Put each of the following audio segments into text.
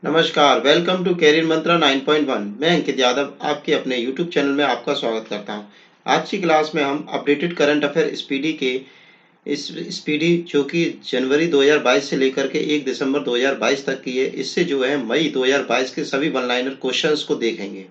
नमस्कार, welcome to career मंत्रा 9.1। मैं अंकित यादव आपके अपने यूट्यूब चैनल में आपका स्वागत करता हूं। आज की क्लास में हम अपडेटेड करंट अफेयर स्पीडी के इस स्पीडी जो कि जनवरी 2022 से लेकर के 1 दिसंबर 2022 तक की है, इससे जो है मई 2022 के सभी वन लाइनर क्वेश्चंस को देखेंगे।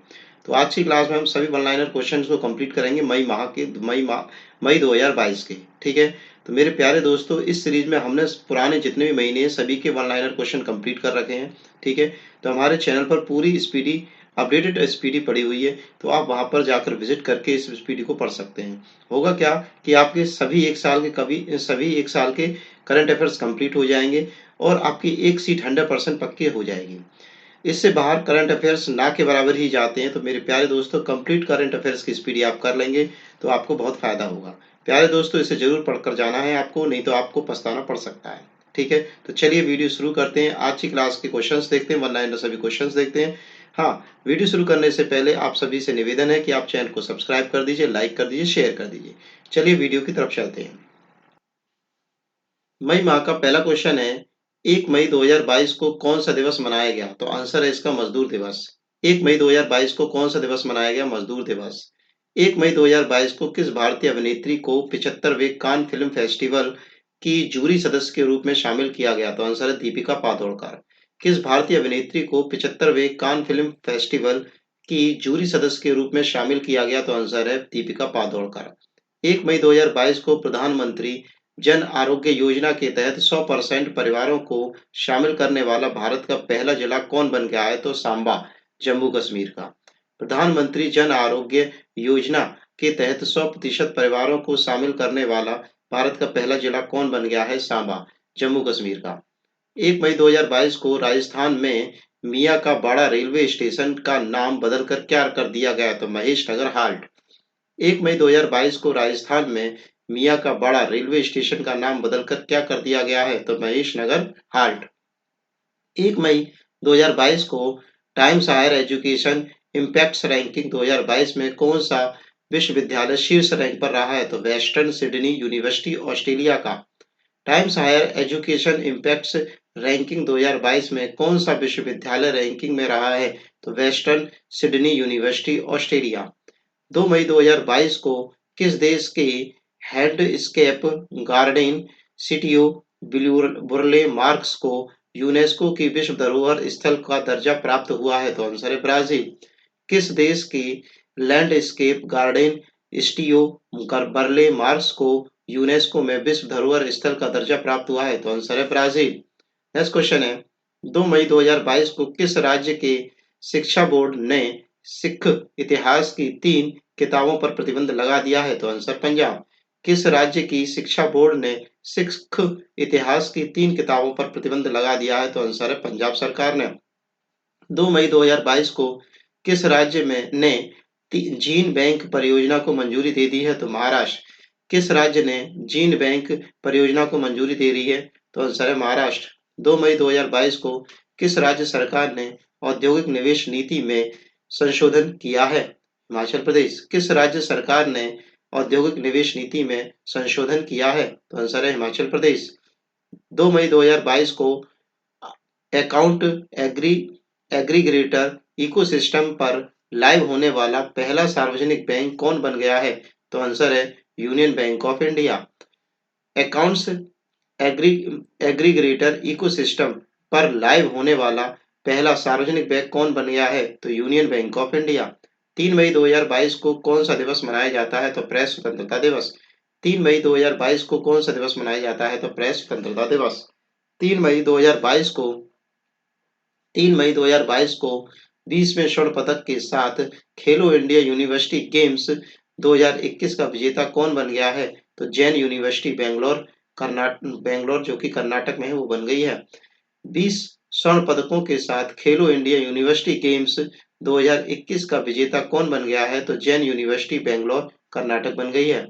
तो आज की क्लास में हम सभी वन लाइनर क्वेश्चंस को कंप्लीट करेंगे मई 2022 के। ठीक है, तो मेरे प्यारे दोस्तों, इस सीरीज में हमने पुराने जितने भी महीने हैं सभी के वन लाइनर क्वेश्चन कंप्लीट कर रखे हैं। ठीक है, तो हमारे चैनल पर पूरी स्पीडी अपडेटेड स्पीडी पड़ी हुई है, तो आप वहां पर जाकर विजिट करके इस स्पीडी को पढ़ सकते हैं। होगा क्या कि आपके सभी एक साल के करंट अफेयर्स कंप्लीट हो जाएंगे और आपकी एक सीट 100% पक्की हो जाएगी। इससे बाहर करंट अफेयर्स ना के बराबर ही जाते हैं, तो मेरे प्यारे दोस्तों कंप्लीट करंट अफेयर्स की स्पीडी आप कर लेंगे तो आपको बहुत फायदा होगा। प्यारे दोस्तों, इसे जरूर पढ़कर जाना है आपको, नहीं तो आपको पछताना पड़ सकता है। ठीक है, तो चलिए वीडियो शुरू करते हैं। आज की क्लास के क्वेश्चंस देखते हैं, वन लाइनर सभी क्वेश्चंस देखते हैं। हाँ, वीडियो शुरू करने से पहले आप सभी से निवेदन है कि आप चैनल को सब्सक्राइब कर दीजिए, लाइक कर दीजिए, शेयर कर दीजिए। चलिए वीडियो की तरफ चलते हैं। मई माह का पहला क्वेश्चन है, 1 मई 2022 को कौन सा दिवस मनाया गया? तो आंसर है इसका मजदूर दिवस। 1 मई 2022 को कौन सा दिवस मनाया गया? मजदूर दिवस। 1 मई 2022 को किस भारतीय अभिनेत्री को 75वें कान फिल्म फेस्टिवल की जूरी सदस्य के रूप में शामिल किया गया? तो आंसर है दीपिका पादुकोण। किस भारतीय अभिनेत्री को 75वें कान फिल्म फेस्टिवल की जूरी सदस्य के रूप में शामिल किया गया? तो आंसर है दीपिका पादुकोण। 1 मई 2022 को प्रधानमंत्री जन आरोग्य योजना के तहत 100% परिवारों को शामिल करने वाला भारत का पहला जिला कौन बन गया है? तो सांबा, जम्मू कश्मीर का। प्रधानमंत्री जन आरोग्य योजना के तहत 100% परिवारों को शामिल करने वाला भारत का पहला जिला कौन बन गया है? सांबा, जम्मू कश्मीर का। 1 मई 2022 को राजस्थान में मियाँ का बाड़ा रेलवे स्टेशन का नाम बदलकर क्या कर दिया गया? तो महेश नगर हाल्ट। 1 मई 2022 को राजस्थान में मियाँ का बाड़ा रेलवे स्टेशन का नाम बदलकर क्या कर दिया गया है? तो महेश नगर हाल्ट। 1 मई 2022 को Times Higher Education Impacts ranking 2022 में कौन सा विश्वविद्यालय शीर्ष रैंक पर रहा है? तो वेस्टर्न सिडनी यूनिवर्सिटी ऑस्ट्रेलिया का। Times Higher Education Impacts ranking 2022 में कौन सा विश्वविद्यालय रैंकिंग में रहा है? तो वेस्टर्न सिडनी यूनिवर्सिटी ऑस्ट्रेलिया। 2 मई 2022 को किस देश के हैंडस्केप गार्डन सिटियो बुरले मार्क्स को यूनेस्को की विश्व धरोहर स्थल का दर्जा प्राप्त हुआ है? तो आंसर है ब्राजील। किस देश की लैंडस्केप गार्डन स्टियो बर्ले मार्क्स को यूनेस्को में विश्व धरोहर स्थल का दर्जा प्राप्त हुआ है? तो आंसर है ब्राजील। नेक्स्ट क्वेश्चन है, 2 मई 2022 को किस राज्य के शिक्षा बोर्ड ने सिख इतिहास की 3 किताबों पर प्रतिबंध लगा दिया है? तो आंसर पंजाब। किस राज्य की शिक्षा बोर्ड ने सिख इतिहास की 3 किताबों पर प्रतिबंध लगा दिया है? तो आंसर है पंजाब सरकार ने। 2 मई 2022 को किस राज्य में ने जीन बैंक परियोजना को मंजूरी दे दी है? तो महाराष्ट्र। किस राज्य ने जीन बैंक परियोजना को मंजूरी दे दी है? तो आंसर है महाराष्ट्र। 2 मई 2022 को किस राज्य सरकार ने औद्योगिक निवेश नीति में संशोधन किया है? हिमाचल प्रदेश। किस राज्य सरकार ने औद्योगिक निवेश नीति में संशोधन किया है? तो आंसर है हिमाचल प्रदेश। 2 मई 2022 को अकाउंट एग्री एग्रीगेटर इकोसिस्टम पर लाइव होने वाला पहला सार्वजनिक बैंक कौन बन गया है? तो आंसर है Union Bank of India. Accounts agri aggregator ecosystem पर लाइव होने वाला पहला सार्वजनिक बैंक कौन बन गया है? तो यूनियन बैंक ऑफ इंडिया। 3 मई 2022 को कौन सा दिवस मनाया जाता है? तो प्रेस स्वतंत्रता दिवस। 3 मई 2022 को कौन सा दिवस मनाया जाता है? तो प्रेस स्वतंत्रता दिवस। 3 मई 2022 को 3 मई 2022 को 20वें स्वर्ण पदक के साथ खेलो इंडिया यूनिवर्सिटी गेम्स 2021 का विजेता कौन बन गया है? तो जैन यूनिवर्सिटी बेंगलोर जो कि कर्नाटक में है वो बन गई है। 20 स्वर्ण पदकों के साथ खेलो इंडिया यूनिवर्सिटी गेम्स 2021 का विजेता कौन बन गया है? तो जैन यूनिवर्सिटी बेंगलोर कर्नाटक बन गई है।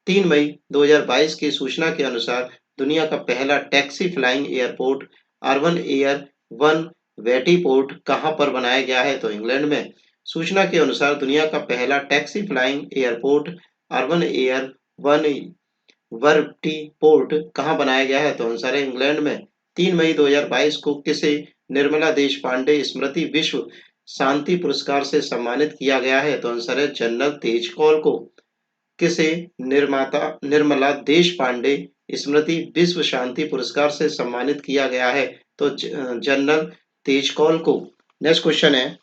3 मई 2022 की सूचना के अनुसार दुनिया का पहला taxi flying airport urban air one vertiport कहां पर बनाया गया है? तो इंग्लैंड में। सूचना के अनुसार दुनिया का पहला taxi flying airport urban air one vertiport कहां बनाया गया है? तो आंसर है इंग्लैंड में। 3 मई 2022 को किसे निर्मला देश पांडे स्मृति विश्व शांति पुरस्कार से सम्मानित किया गया है? तो आंसर है जनरल तेज कौल को। किसे निर्माता निर्मला देश पांडे स्मृति विश्व शांति पुरस्कार से सम्मानित किया गया है? तो जनरल तेज कौल को। नेक्स्ट क्वेश्चन है,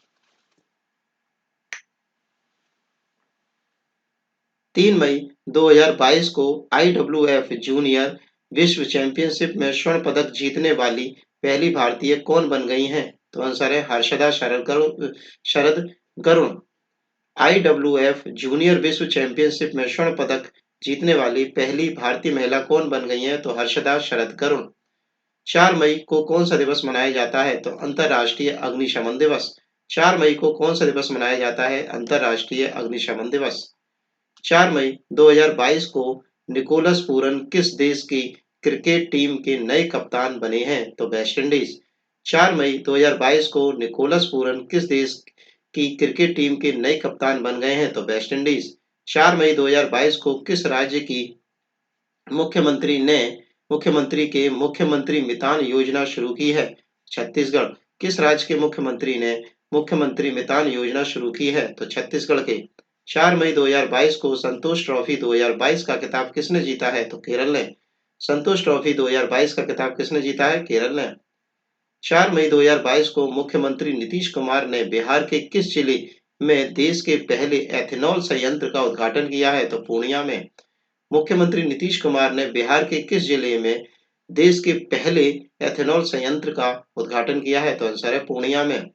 3 मई 2022 को IWF जूनियर विश्व चैंपियनशिप में स्वर्ण पदक जीतने वाली पहली भारतीय कौन बन गई हैं? तो आंसर है हर्षदा शरद गरुड़। IWF जूनियर विश्व चैंपियनशिप में स्वर्ण पदक जीतने वाली पहली भारतीय महिला कौन बन गई है? तो हर्षदा शरद गरुड़। 4 मई को कौन सा दिवस मनाया जाता है? तो अंतर्राष्ट्रीय अग्निशमन दिवस। 4 मई को कौन सा दिवस मनाया जाता है? अंतर्राष्ट्रीय अग्निशमन दिवस। 4 मई 2022 को निकोलस पूरन किस देश की क्रिकेट टीम के नए कप्तान बने हैं? तो वेस्ट इंडीज। 4 मई 2022 को निकोलस पूरन किस देश की क्रिकेट टीम के नए कप्तान बन गए हैं? तो वेस्ट इंडीज। 4 मई 2022 को किस राज्य की मुख्यमंत्री ने मुख्यमंत्री मितान योजना शुरू की है? छत्तीसगढ़। किस राज्य के मुख्यमंत्री ने मुख्यमंत्री मितान योजना शुरू की है? तो छत्तीसगढ़ के। 4 मई 2022 को संतोष ट्रॉफी 2022 का खिताब किसने जीता है? तो केरल ने। संतोष ट्रॉफी 2022 का खिताब किसने जीता है? केरल ने। 4 मई 2022 को मुख्यमंत्री नीतीश कुमार ने बिहार के किस जिले में देश के पहले एथेनॉल संयंत्र का उद्घाटन किया है? तो पूर्णिया में। मुख्यमंत्री नीतीश कुमार ने बिहार के किस जिले में देश के पहले एथेनॉल संयंत्र का उद्घाटन किया है? तो आंसर है पूर्णिया में।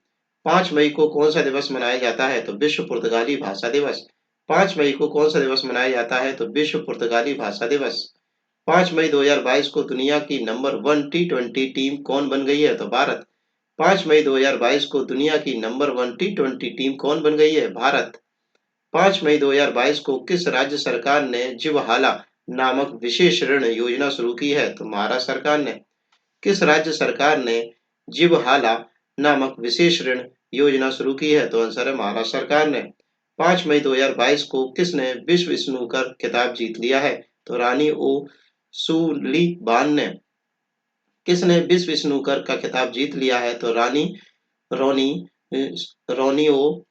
5 मई को कौन सा दिवस मनाया जाता है? तो विश्व पुर्तगाली भाषा दिवस। 5 मई को कौन सा दिवस मनाया जाता है? तो विश्व पुर्तगाली भाषा दिवस। 5 मई 2022 को दुनिया की नंबर 1 T20 टीम कौन बन गई है? तो भारत। 5 मई 2022 को दुनिया की नंबर 1 T20 टीम कौन बन गई है? भारत। 5 मई 2022 को किस राज्य सरकार ने जीवहाला नामक विशेष ऋण योजना शुरू की है? तो महाराष्ट्र सरकार ने। किस राज्य सरकार ने जीवहाला नामक विशेष ऋण योजना शुरू की है? तो आंसर है महाराष्ट्र सरकार ने। 5 मई 2022 को किसने विश्व स्नूकर खिताब जीत लिया है? तो रानी ओ सुलीवान ने। किसने विश्व स्नूकर का खिताब जीत लिया है? तो रानी रोनी रोनी ओ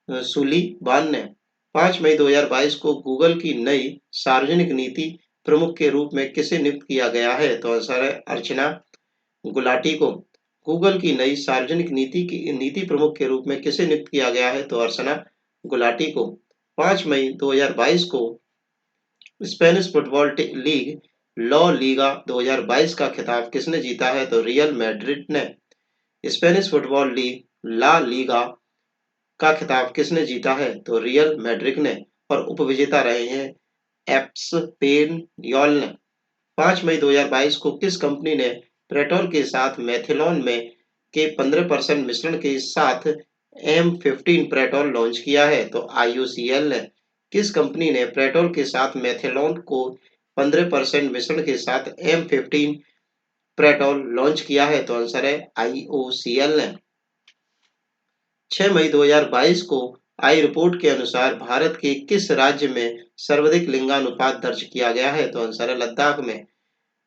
सुलीवान ने। 5 मई 2022 को गूगल की नई सार्वजनिक नीति प्रमुख के रूप में किसे नियुक्त किया गया है? तो आंसर है अर्चना गुलाटी को। गूगल की नई सार्वजनिक नीति प्रमुख के रूप में किसे नियुक्त किया गया है? तो अर्चना गुलाटी को। 5 मई 2022 को Spanish football league La Liga 2022 का खिताब किसने जीता है? तो रियल मैड्रिड ने। Spanish football league La Liga का खिताब किसने जीता है? तो रियल मैड्रिड ने। और उपविजेता रहे हैं एस्पेनियोल ने। 5 मई 2022 को किस कंपनी ने पेट्रोल के साथ मेथिलॉन में के 15% मिश्रण के साथ M15 पेट्रोल लॉन्च किया है? तो IOCL ने। किस कंपनी ने पेट्रोल के साथ मेथिलॉन को 15% मिश्रण के साथ M15 पेट्रोल लॉन्च किया है? तो आंसर है IOCL ने। 6 मई 2022 को आई रिपोर्ट के अनुसार भारत के किस राज्य में सर्वाधिक लिंगानुपात दर्ज किया गया है? तो आंसर है लद्दाख में।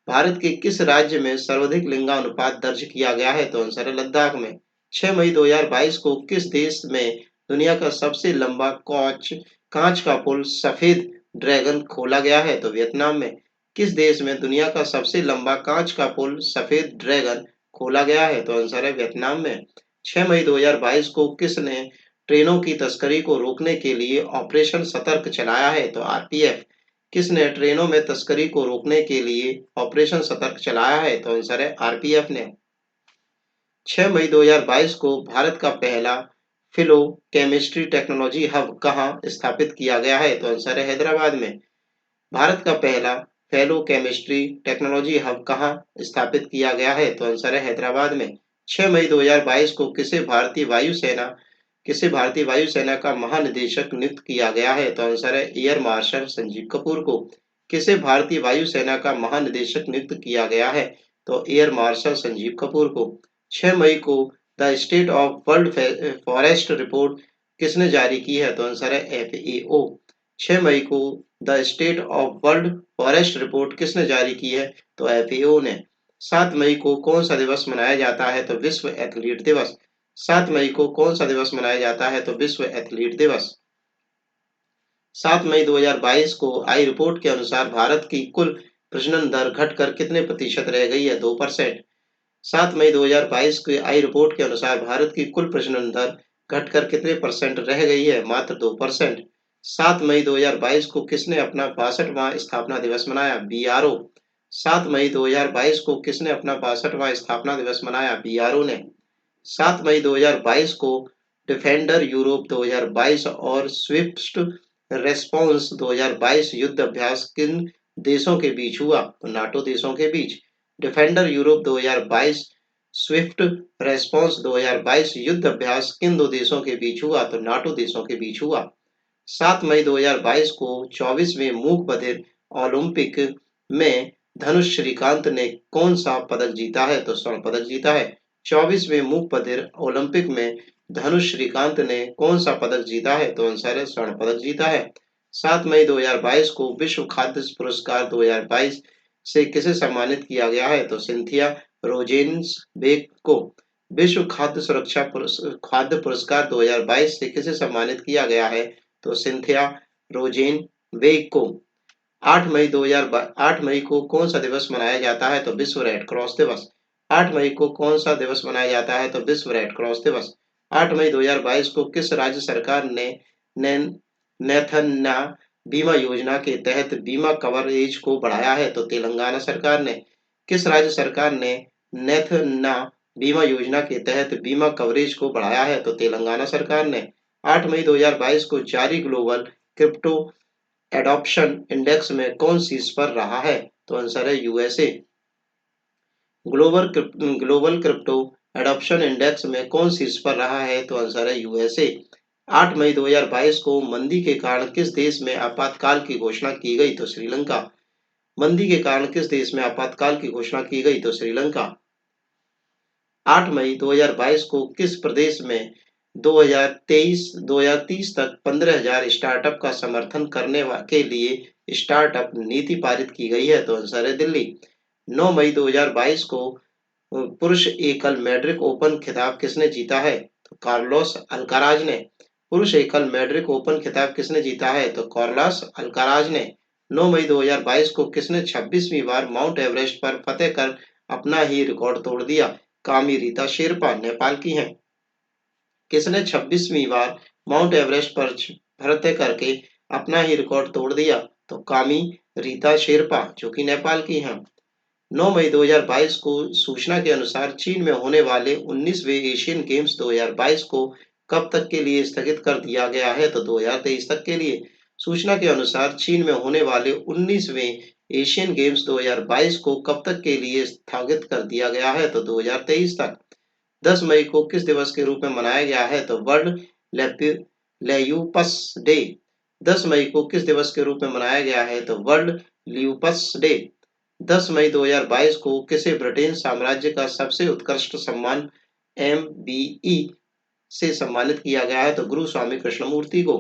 भारत के किस राज्य में सर्वाधिक लिंगानुपात दर्ज किया गया है? तो आंसर है लद्दाख में। 6 मई 2022 को किस देश में दुनिया का सबसे लंबा कांच का पुल सफेद ड्रैगन खोला गया है? तो वियतनाम में। किस देश में दुनिया का सबसे लंबा कांच का पुल सफेद ड्रैगन खोला गया है? तो आंसर है वियतनाम में। 6 मई 2022 को किसने ट्रेनों की तस्करी को रोकने के लिए ऑपरेशन सतर्क चलाया है? तो RPF। किसने ट्रेनों में तस्करी को रोकने के लिए ऑपरेशन सतर्क चलाया है? तो आंसर है RPF ने। 6 मई 2022 को भारत का पहला फिलो केमिस्ट्री टेक्नोलॉजी हब कहाँ स्थापित किया गया है? तो आंसर है हैदराबाद में। भारत का पहला फेलो केमिस्ट्री टेक्नोलॉजी हब कहाँ स्थापित किया गया है? तो आंसर है हैदराबाद में। 6 मई 2022 को किसे भारतीय वायुसेना का महानिदेशक नियुक्त किया गया है? तो आंसर है एयर मार्शल संजीव कपूर को। किसे भारतीय वायुसेना का महानिदेशक नियुक्त किया गया है? तो एयर मार्शल संजीव कपूर को। 6 मई को the state of world forest report किसने जारी की है? तो आंसर है FAO। 6 मई को the state of world forest report किसने जारी की है? तो FAO ने। 7 मई को कौन सा दिवस मनाया जाता है? तो विश्व एथलीट दिवस। 7 मई को कौन सा दिवस मनाया जाता है? तो विश्व एथलीट दिवस। 7 मई 2022 को आई रिपोर्ट के अनुसार भारत की कुल प्रजनन दर घटकर कितने प्रतिशत रह गई है? 2%। 7 मई 2022 की आई रिपोर्ट के अनुसार भारत की कुल प्रजनन दर घटकर कितने परसेंट रह गई है? मात्र 2%। 7 मई 2022 को किसने अपना 62वां स्थापना दिवस मनाया? बीआरओ। 7 मई 2022 को किसने अपना 62वां स्थापना दिवस मनाया? बीआरओ ने। 7 मई 2022 को डिफेंडर यूरोप 2022 और स्विफ्ट रेस्पॉन्स 2022 युद्ध अभ्यास किन देशों के बीच हुआ? तो नाटो देशों के बीच। डिफेंडर यूरोप 2022 स्विफ्ट रेस्पॉन्स 2022 युद्ध अभ्यास किन दो देशों के बीच हुआ? तो नाटो देशों के बीच हुआ। 7 मई 2022 को 24वें मूक बधिर ओलंपिक में धनुष श्रीकांत ने कौन सा पदक जीता है? तो स्वर्ण पदक जीता है। 24वें मूक बधिर ओलंपिक में धनुष श्रीकांत ने कौन सा पदक जीता है? तो आंसर है स्वर्ण पदक जीता है। 7 मई 2022 को विश्व खाद्य पुरस्कार 2022 से किसे सम्मानित किया गया है? तो सिंथिया रोजेन्सबेक को। विश्व खाद्य पुरस्कार 2022 से किसे सम्मानित किया गया है? तो सिंथिया रोजेनबेक को। 8 मई को कौन सा दिवस मनाया जाता है? तो विश्व रेड क्रॉस दिवस। 8 मई को कौन सा दिवस मनाया जाता है? तो विश्व रेड क्रॉस दिवस। 8 मई 2022 को किस राज्य सरकार ने नेथन्या बीमा योजना के तहत बीमा कवरेज को बढ़ाया है? तो तेलंगाना सरकार ने। किस राज्य सरकार ने नेथन्या बीमा योजना के तहत बीमा कवरेज को बढ़ाया है? तो तेलंगाना सरकार ने। 8 मई 2022 को जारी ग्लोबल क्रिप्टो एडॉप्शन इंडेक्स में कौन शीर्ष पर रहा है? तो आंसर है USA. Global crypto adoption index में कौन शीर्ष पर रहा है? तो आंसर है यूएसए। 8 मई 2022 को मंदी के कारण किस देश में आपातकाल की घोषणा की गई? तो श्रीलंका। मंदी के कारण किस देश में आपातकाल की घोषणा की गई? तो श्रीलंका। 8 मई 2022 को किस प्रदेश में 2030 तक 15,000 स्टार्टअप का समर्थन करने के लिए स्टार्टअप नीति पारित की गई है? तो आंसर है दिल्ली। 9 मई 2022 को पुरुष एकल मैड्रिक ओपन खिताब किसने जीता है? तो कार्लोस अल्काराज ने। पुरुष एकल मैड्रिक ओपन खिताब किसने जीता है? तो कार्लोस अल्काराज ने। 9 मई 2022 को किसने 26वीं बार माउंट एवरेस्ट पर फतेह कर अपना ही रिकॉर्ड तोड़ दिया? कामी रीता शेरपा नेपाल की हैं। किसने 26वीं बार माउंट एवरेस्ट पर फतेह करके अपना ही रिकॉर्ड तोड़ दिया? तो कामी रीता शेरपा जो कि नेपाल की हैं। 9 मई 2022 को सूचना के अनुसार चीन में होने वाले 19वें एशियन गेम्स 2022 को कब तक के लिए स्थगित कर दिया गया है? तो 2023 तक के लिए। सूचना के अनुसार चीन में होने वाले 19वें एशियन गेम्स 2022 को कब तक के लिए स्थगित कर दिया गया है? तो 2023 तक। 10 मई को किस दिवस के रूप में मनाया गया है? तो वर्ल्ड ल्यूपस डे। 10 मई को किस दिवस के रूप में मनाया गया है? तो वर्ल्ड ल्यूपस डे। 10 मई 2022 को किसे ब्रिटेन साम्राज्य का सबसे उत्कृष्ट सम्मान एमबीई से सम्मानित किया गया है? तो गुरु स्वामी कृष्णमूर्ति को।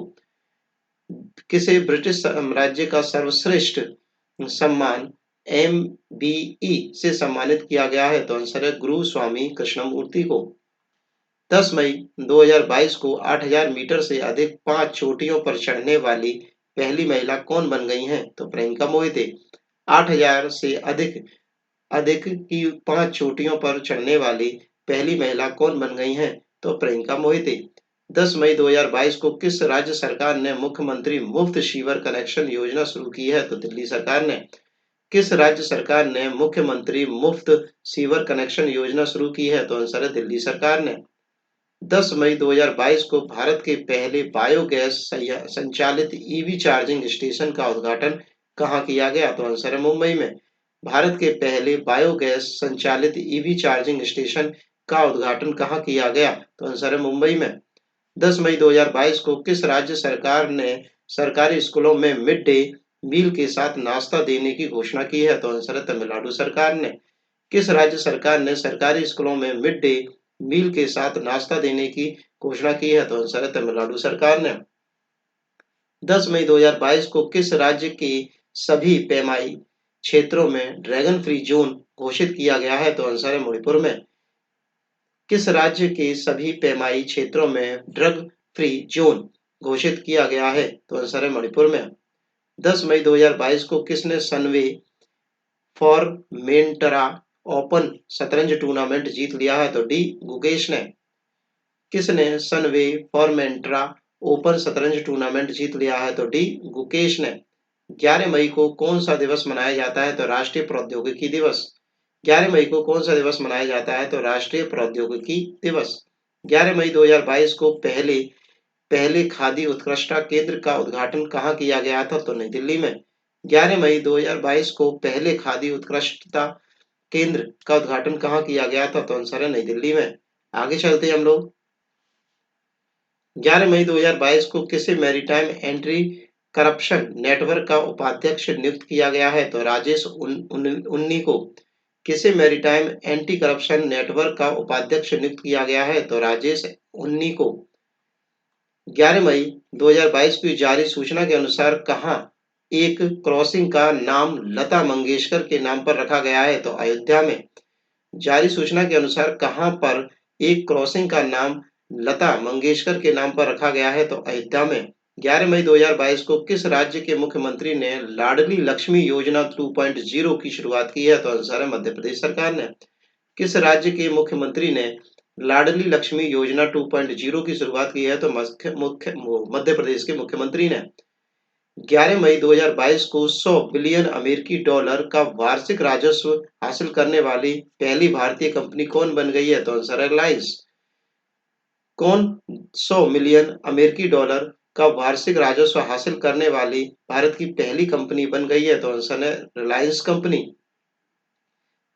किसे ब्रिटिश साम्राज्य का सर्वश्रेष्ठ सम्मान एमबीई से सम्मानित किया गया है? तो आंसर है गुरु स्वामी कृष्णमूर्ति को। 10 मई 2022 को 8,000 मीटर से अधिक 5 चोटियों पर चढ़ने वाली पहली महिला कौन बन गई हैं? तो प्रियंका मोहिते। 8,000 से अधिक अधिक की 5 चोटियों पर चढ़ने वाली पहली महिला कौन बन गई हैं? तो प्रियंका मोहिते। 10 मई 2022 को किस राज्य सरकार ने मुख्यमंत्री मुफ्त सीवर कनेक्शन योजना शुरू की है? तो दिल्ली सरकार ने। किस राज्य सरकार ने मुख्यमंत्री मुफ्त सीवर कनेक्शन योजना शुरू की है? तो आंसर है दिल्ली सरकार ने। 10 मई 2022 को भारत के पहले बायोगैस संचालित ईवी चार्जिंग स्टेशन का उद्घाटन कहाँ किया गया? तो आंसर है मुंबई में। भारत के पहले बायोगैस संचालित ईवी चार्जिंग स्टेशन का उद्घाटन कहाँ किया गया? तो आंसर है मुंबई में। 10 मई 2022 को किस राज्य सरकार ने सरकारी स्कूलों में मिड डे मील के साथ नाश्ता देने की घोषणा की है? तो आंसर है तमिलनाडु सरकार ने। किस राज्य सरकार ने सरकारी स्कूलों में मिड डे मील के साथ नाश्ता देने की घोषणा की है? तो आंसर है तमिलनाडु सरकार ने। 10 मई 2022 को किस राज्य के सभी पेमाई क्षेत्रों में ड्रैगन फ्री जोन घोषित किया गया है? तो आंसर है मणिपुर में। किस राज्य के सभी पेमाई क्षेत्रों में ड्रग फ्री जोन घोषित किया गया है? तो आंसर है मणिपुर में। 10 मई 2022 को किसने सनवे फॉर्मेंटरा ओपन शतरंज टूर्नामेंट जीत लिया है? तो डी गुकेश ने। किसने सनवे फॉर्मेंट्रा ओपन शतरंज टूर्नामेंट जीत लिया है? तो डी गुकेश ने। 11 मई को कौन सा दिवस मनाया जाता है? तो राष्ट्रीय प्रौद्योगिकी दिवस। 11 मई को कौन सा दिवस मनाया जाता है? तो राष्ट्रीय प्रौद्योगिकी दिवस। 11 मई 2022 को पहले पहले खादी उत्कृष्टता केंद्र का उद्घाटन कहाँ किया गया था? तो नई दिल्ली में। 11 मई 2022 को पहले खादी उत्कृष्टता केंद्र का उद्घाटन कहाँ किया गया था? तो आंसर है नई दिल्ली में। आगे चलते हैं हम लोग। 11 मई 2022 को किसे मैरीटाइम एंटी करप्शन नेटवर्क का उपाध्यक्ष नियुक्त किया गया है? तो राजेश उन्नी को। किसे मैरीटाइम एंटी करप्शन नेटवर्क का उपाध्यक्ष नियुक्त किया गया है? तो राजेश उन्नी को। 11 मई 2022 की जारी सूचना के अनुसार कहाँ एक क्रॉसिंग का नाम लता मंगेशकर के नाम पर रखा गया है? तो अयोध्या में। जारी सूचना के अनुसार कहाँ पर एक क्रॉसिंग का नाम लता मंगेशकर के नाम पर रखा गया है? तो अयोध्या में। 11 मई 2022 को किस राज्य के मुख्यमंत्री ने लाडली लक्ष्मी योजना 2.0 की शुरुआत की है? तो आंसर है मध्य प्रदेश सरकार ने। किस राज्य के मुख्यमंत्री ने लाडली लक्ष्मी योजना 2.0 की शुरुआत की है? तो मध्य प्रदेश के मुख्यमंत्री ने। 11 मई 2022 को 100 बिलियन अमेरिकी डॉलर का वार्षिक राजस्व हासिल करने वाली पहली भारतीय कंपनी कौन बन गई है? तो आंसर है रिलायंस। कौन 100 मिलियन अमेरिकी डॉलर का वार्षिक राजस्व हासिल करने वाली भारत की पहली कंपनी बन गई है? तो आंसर है रिलायंस कंपनी।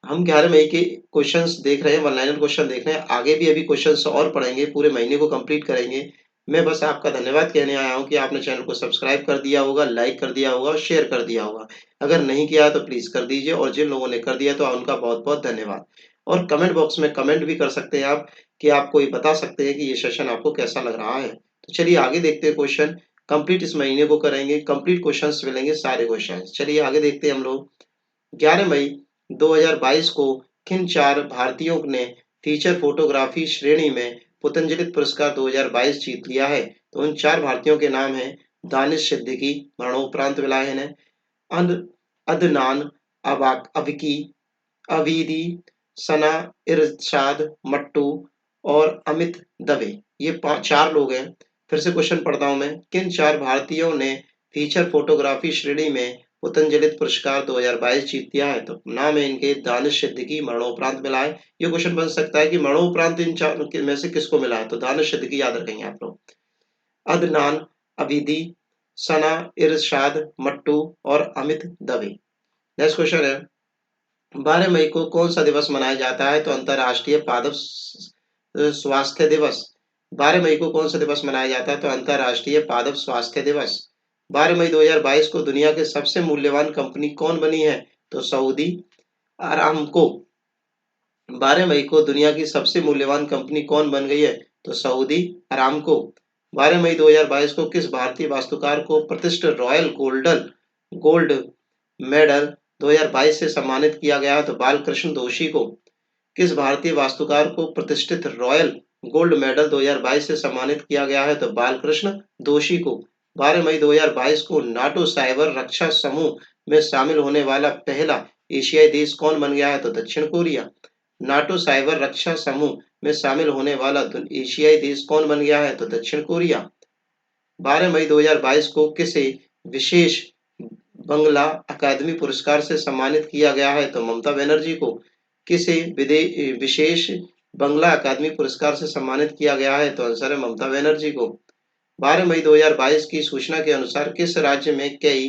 हम 11 मई के क्वेश्चंस देख रहे हैं, वन लाइनर क्वेश्चन देख रहे हैं। आगे भी अभी क्वेश्चंस और पढ़ेंगे, पूरे महीने को कंप्लीट करेंगे। मैं बस आपका धन्यवाद कहने आया हूं कि आपने चैनल को सब्सक्राइब कर दिया होगा, लाइक कर दिया होगा और शेयर कर दिया होगा। अगर नहीं किया है तो प्लीज कर दीजिए, और जिन लोगों ने कर दिया तो उनका बहुत बहुत धन्यवाद। और कमेंट बॉक्स में कमेंट भी कर सकते हैं आप, कि आप कोई बता सकते हैं कि ये सेशन आपको कैसा लग रहा है। तो चलिए आगे देखते हैं क्वेश्चन। कंप्लीट इस महीने को करेंगे, कंप्लीट क्वेश्चन मिलेंगे, सारे क्वेश्चन। चलिए आगे देखते हैं हम लोग। 11 मई 2022 को किन चार भारतीयों ने फीचर फोटोग्राफी श्रेणी में पतंजलि पुरस्कार 2022 जीत लिया है? तो उन चार भारतीयों के नाम हैं दानिश सिद्दीकी, मरणोपरांत मिला है इन्हें, अदनान अबकी, अवीदी, सना इरशाद मट्टू और अमित दवे। ये चार लोग हैं। फिर से क्वेश्चन पढ़ता हूं मैं। किन चार भारतीयों ने फीचर फोटोग्राफी श्रेणी में पतंजलि पुरस्कार 2022 जीत लिया है? तो नाम है इनके दानिश सिद्दीकी, मरणोपरांत मिला है। ये क्वेश्चन बन सकता है कि मरणोपरांत इन चार में से किसको मिला है? तो दानिश सिद्दीकी याद रखेंगे आप लोग। अदनान अबीदी, सना इरशाद मट्टू और अमित दवे। नेक्स्ट क्वेश्चन है, 12 मई को कौन सा दिवस मनाया जाता है? तो अंतरराष्ट्रीय पादप स्वास्थ्य दिवस। 12 मई को कौन सा दिवस मनाया जाता है? तो अंतरराष्ट्रीय पादप स्वास्थ्य दिवस। 12 मई 2022 को दुनिया के सबसे मूल्यवान कंपनी कौन बनी है? तो सऊदी अरामको। 12 मई को दुनिया की सबसे मूल्यवान कंपनी कौन बन गई है? तो सऊदी अरामको। 12 मई 2022 को किस भारतीय वास्तुकार को प्रतिष्ठित रॉयल गोल्ड मेडल 2022 से सम्मानित किया गया है? तो बालकृष्ण दोषी को। किस भारतीय वास्तुकार को प्रतिष्ठित रॉयल गोल्ड मेडल 2022 से सम्मानित किया गया है? तो बालकृष्ण दोषी को। 12 मई 2022 को नाटो साइबर रक्षा समूह में शामिल होने वाला पहला एशियाई देश कौन बन गया है? तो दक्षिण कोरिया। नाटो साइबर रक्षा समूह में शामिल होने वाला एशियाई देश कौन बन गया है? तो दक्षिण कोरिया। 12 मई 2022 को किसे विशेष बंगला अकादमी पुरस्कार से सम्मानित किया गया है? तो ममता बनर्जी को। किसे विशेष बंगला अकादमी पुरस्कार से सम्मानित किया गया है? तो आंसर है ममता बनर्जी को। 12 मई 2022 की सूचना के अनुसार किस राज्य में कई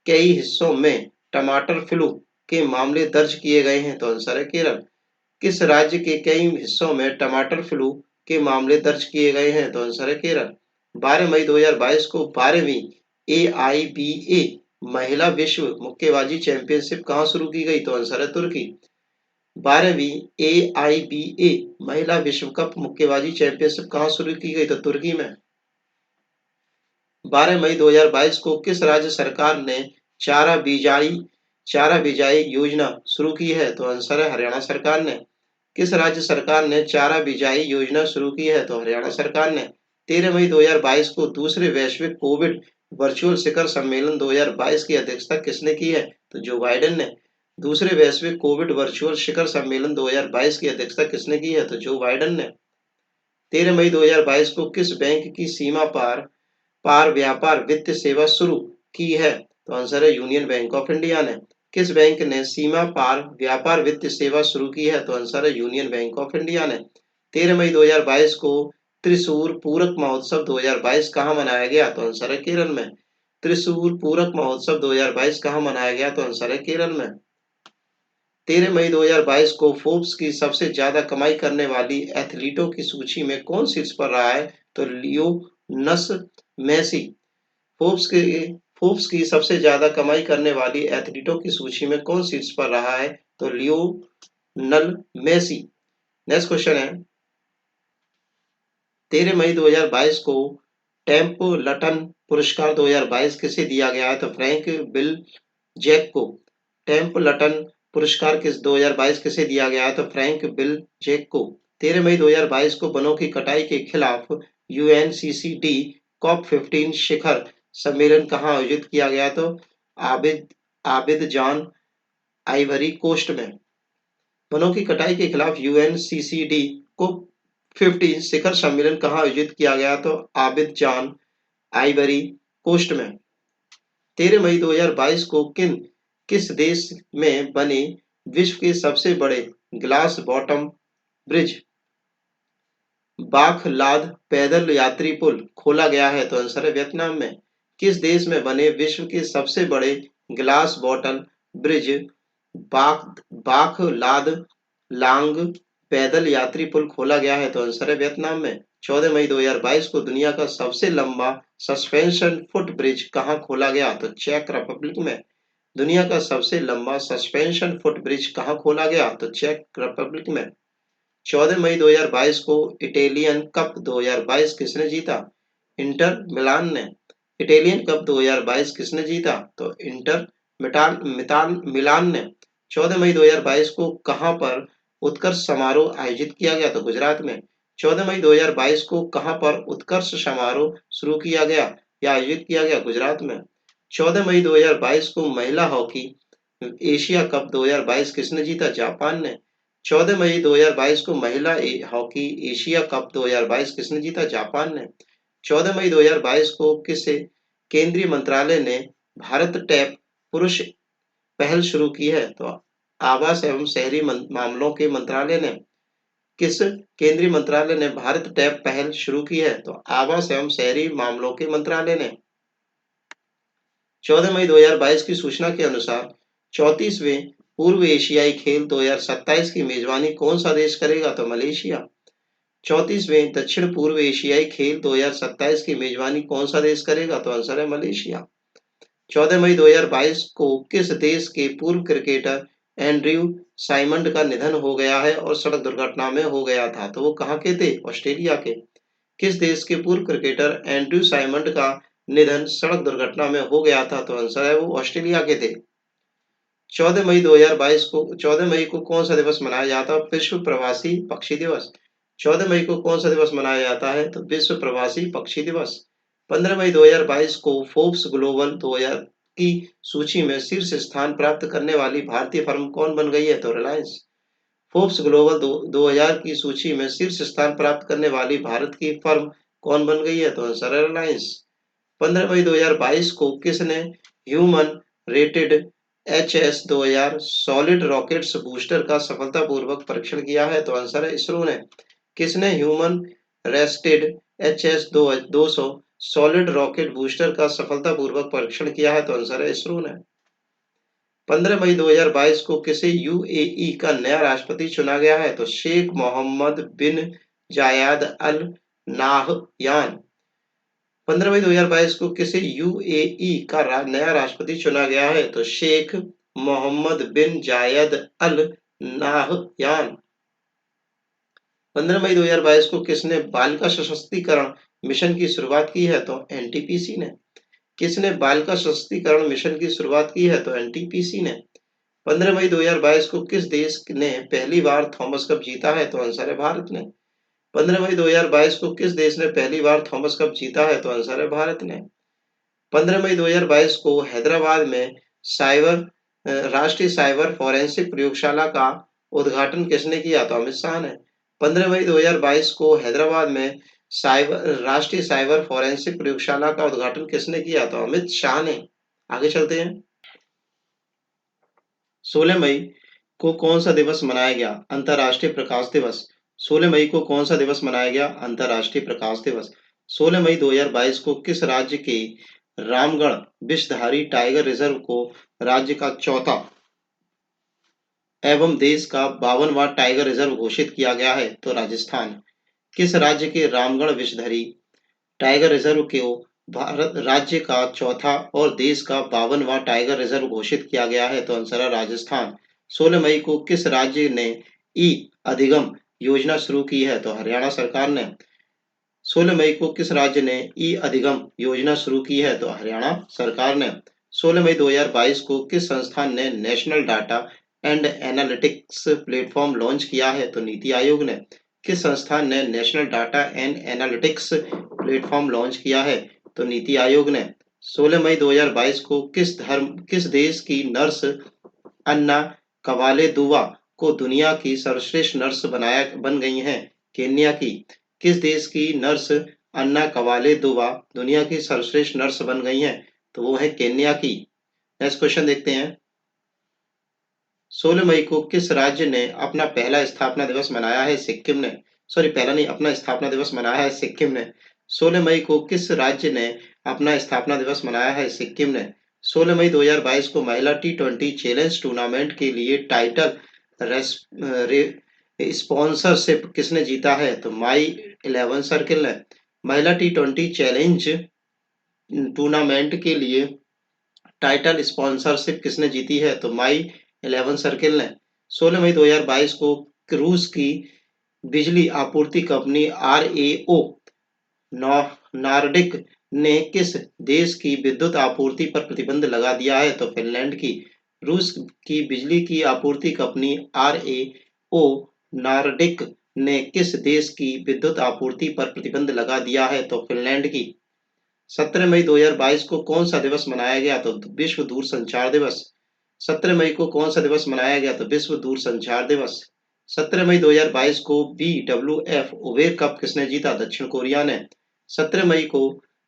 कई हिस्सों में टमाटर फ्लू के मामले दर्ज किए गए हैं? तो आंसर है केरल। किस राज्य के कई हिस्सों में टमाटर फ्लू के मामले दर्ज किए गए हैं? तो आंसर है केरल। 12 मई 2022 को 12वीं AIBA महिला विश्व मुक्केबाजी चैंपियनशिप कहाँ शुरू की गई? तो आंसर है तुर्की। 12वीं AIBA महिला विश्व कप मुक्केबाजी चैंपियनशिप कहाँ शुरू की गई? तो तुर्की में। 12 मई 2022 को किस राज्य सरकार ने चारा चारा बिजाई योजना शुरू की है? तो आंसर है हरियाणा सरकार ने। किस राज्य सरकार ने चारा बिजाई योजना शुरू की है? तो हरियाणा सरकार ने। 13 मई 2022 को दूसरे वैश्विक कोविड वर्चुअल शिखर सम्मेलन 2022 की अध्यक्षता किसने की है? तो जो बाइडेन ने। दूसरे वैश्विक कोविड वर्चुअल शिखर सम्मेलन 2022 की अध्यक्षता किसने की है? तो जो बाइडेन ने। 13 मई 2022 को किस बैंक की सीमा पार पार व्यापार वित्त सेवा शुरू की है? तो आंसर है यूनियन बैंक ऑफ इंडिया ने। किस बैंक ने सीमा पार व्यापार वित्त सेवा शुरू की है? तो आंसर है यूनियन बैंक ऑफ इंडिया ने। 13 मई 2022 को त्रिशूर पूरक महोत्सव 2022 कहाँ मनाया गया? तो आंसर है केरल में। त्रिशूर पूरक महोत्सव 2022 कहाँ मनाया गया? तो आंसर है केरल में। 13 मई 2022 को फोर्ब्स की सबसे ज्यादा कमाई करने वाली एथलीटों की सूची में कौन शीर्ष पर रहा है? तो लियोनस मेसी। फोर्ब्स के फोर्ब्स की सबसे ज्यादा कमाई करने वाली एथलीटों की सूची में कौन शीर्ष पर रहा है? तो लियोनल मेसी। नेक्स्ट क्वेश्चन है, 13 मई 2022 को टेम्पलटन पुरस्कार 2022 किसे दिया गया है? तो फ्रैंक बिल जैक को। टेम्पलटन पुरस्कार किस 2022 किसे दिया गया है? तो फ्रैंक बिल जैक को। 13 मई 2022 को वनों की कटाई के खिलाफ यूएनसीसीडी कॉप 15 शिखर सम्मेलन कहाँ आयोजित किया गया? तो आबिद आबिदजान आइवरी कोस्ट में। वनों की कटाई के खिलाफ यूएनसीसीडी को 15 शिखर सम्मेलन कहाँ आयोजित किया गया? तो आबिदजान आइवरी कोस्ट में। 13 मई 2022 को किस देश में बने विश्व के सबसे बड़े ग्लास बॉटम ब्रिज बाखलाद पैदल यात्री पुल खोला गया है? तो आंसर है वियतनाम में। किस देश में बने विश्व के सबसे बड़े ग्लास बॉटल ब्रिज बाखलाद लांग पैदल यात्री पुल खोला गया है? तो आंसर है वियतनाम में। 14 मई 2022 को दुनिया का सबसे लंबा सस्पेंशन फुट ब्रिज कहाँ खोला गया? तो चेक रिपब्लिक में। दुनिया का सबसे लंबा सस्पेंशन फुट ब्रिज कहाँ खोला गया? तो चेक रिपब्लिक में। 14 मई 2022 को इटालियन कप 2022 किसने जीता? इंटर मिलान ने। इटालियन कप 2022 किसने जीता? तो इंटर मिलान ने। 14 मई 2022 को कहां पर उत्कर्ष समारोह आयोजित किया गया? तो गुजरात में। 14 मई 2022 को कहां पर उत्कर्ष समारोह शुरू किया गया या आयोजित किया गया? गुजरात में। 14 मई 2022 को महिला हॉकी एशिया कप 2022 किसने जीता? जापान ने। 14 मई 2022 को महिला हॉकी एशिया कप 2022 किसने जीता? जापान ने। 14 मई 2022 को किस केंद्रीय मंत्रालय ने भारत टैप पुरुष पहल शुरू की है? तो आवास एवं शहरी मामलों के मंत्रालय ने। किस केंद्रीय मंत्रालय ने भारत टैप पहल शुरू की है? तो आवास एवं शहरी मामलों के मंत्रालय ने। 14 मई 2022 की सूचना के अनुसार 34वें पूर्व एशियाई खेल 2027 की मेजबानी कौन सा देश करेगा? तो मलेशिया। 34वें दक्षिण पूर्व एशियाई खेल 2027 की मेजबानी कौन सा देश करेगा? तो आंसर है मलेशिया। 14 मई 2022 को किस देश के पूर्व क्रिकेटर एंड्रयू साइमंड का निधन हो गया है और सड़क दुर्घटना में हो गया था? तो वो कहाँ के थे? ऑस्ट्रेलिया के। किस देश के पूर्व क्रिकेटर एंड्रयू साइमंड का निधन सड़क दुर्घटना में हो गया था? तो आंसर है वो ऑस्ट्रेलिया के थे। 14 मई 2022 को 14 मई को कौन सा दिवस मनाया जाता है? विश्व प्रवासी पक्षी दिवस। 14 मई को कौन सा दिवस मनाया जाता है? तो विश्व प्रवासी पक्षी दिवस। 15 मई 2022 को फोर्ब्स ग्लोबल 2000 की सूची में शीर्ष स्थान प्राप्त करने वाली भारतीय फर्म कौन बन गई है? तो रिलायंस। फोर्ब्स ग्लोबल 2000 की सूची में शीर्ष स्थान प्राप्त करने वाली भारत की फर्म कौन बन गई है? तो आंसर है रिलायंस। 15 मई 2022 को किसने human rated HS 2000 solid rockets booster का सफलतापूर्वक परीक्षण किया है? तो आंसर है इसरो ने। किसने human rested HS 200 solid rocket booster का सफलतापूर्वक परीक्षण किया है? तो आंसर है इसरो ने। 15 मई 2022 को किसे UAE का नया राष्ट्रपति चुना गया है? तो शेख मोहम्मद बिन जायद अल नाहयान। 15 मई 2022 को किसे UAE का नया राष्ट्रपति चुना गया है? तो शेख मोहम्मद बिन जायद अल नाहयान। 15 मई 2022 को किसने बालिका सशक्तिकरण मिशन की शुरुआत की है? तो NTPC ने। किसने बालिका सशक्तिकरण मिशन की शुरुआत की है? तो NTPC ने। 15 मई 2022 को किस देश ने पहली बार थॉमस कप जीता है? तो आंसर है भारत ने। 15 मई 2022 को किस देश ने पहली बार थॉमस कप जीता है? तो आंसर है भारत ने। 15 मई 2022 को हैदराबाद में राष्ट्रीय साइबर फोरेंसिक प्रयोगशाला का उद्घाटन किसने किया? तो अमित शाह ने। 15 मई 2022 को हैदराबाद में राष्ट्रीय साइबर फोरेंसिक प्रयोगशाला का उद्घाटन किसने किया? तो अमित शाह ने। आगे चलते हैं। 16 मई को कौन सा दिवस मनाया गया? अंतर्राष्ट्रीय प्रकाश दिवस। 16 मई को कौन सा दिवस मनाया गया? अंतर्राष्ट्रीय प्रकाश दिवस। 16 मई 2022 को किस राज्य के रामगढ़ विषधारी टाइगर रिजर्व को राज्य का चौथा एवं देश का 52वां टाइगर रिजर्व घोषित किया गया है? तो राजस्थान। किस राज्य के रामगढ़ विषधारी टाइगर रिजर्व को भारत राज्य का चौथा और देश का 52वां टाइगर रिजर्व घोषित किया गया है? तो आंसर है राजस्थान। 16 मई को किस राज्य ने ई अधिगम योजना शुरू की है? तो हरियाणा सरकार ने। 16 मई को किस राज्य ने ई अधिगम योजना शुरू की है? तो हरियाणा सरकार ने। 16 मई 2022 को किस संस्थान ने national data and analytics platform launch किया है? तो नीति आयोग ने। किस संस्थान ने national data and analytics platform launch किया है? तो नीति आयोग ने। 16 मई 2022 को किस देश की नर्स अन्ना कवालेदुवा को दुनिया की सर्वश्रेष्ठ नर्स बन गई हैं? केन्या की। किस देश की नर्स अन्ना कवालेदुवा दुनिया की सर्वश्रेष्ठ नर्स बन गई हैं? तो वो है केन्या की। नेक्स्ट क्वेश्चन देखते हैं। 16 मई को किस राज्य ने अपना पहला स्थापना दिवस मनाया है? सिक्किम ने। सॉरी, पहला नहीं, अपना स्थापना दिवस मनाया है सिक्किम ने। 16 मई को किस राज्य ने अपना स्थापना दिवस मनाया है? सिक्किम ने। 16 मई 2022 को महिला T20 चैलेंज टूर्नामेंट के लिए टाइटल स्पॉन्सरशिप किसने जीता है? तो माई 11 सर्किल ने। महिला T20 चैलेंज टूर्नामेंट के लिए टाइटल स्पॉन्सरशिप किसने जीती है? तो माई 11 सर्किल ने। 16 मई 2022 को रूस की बिजली आपूर्ति कंपनी RAO नॉर्डिक ने किस देश की विद्युत आपूर्ति पर प्रतिबंध लगा दिया है? तो फिनलैंड की। रूस की बिजली की आपूर्ति कंपनी RAO नॉर्डिक ने किस देश की विद्युत आपूर्ति पर प्रतिबंध लगा दिया है? तो फिनलैंड की। 17 मई 2022 को कौन सा दिवस मनाया गया? तो विश्व दूरसंचार दिवस। 17 मई को कौन सा दिवस मनाया गया? तो विश्व दूरसंचार दिवस। 17 मई 2022 को BWF ओवेर कप किसने जीता? दक्षिण कोरिया ने। 17 मई को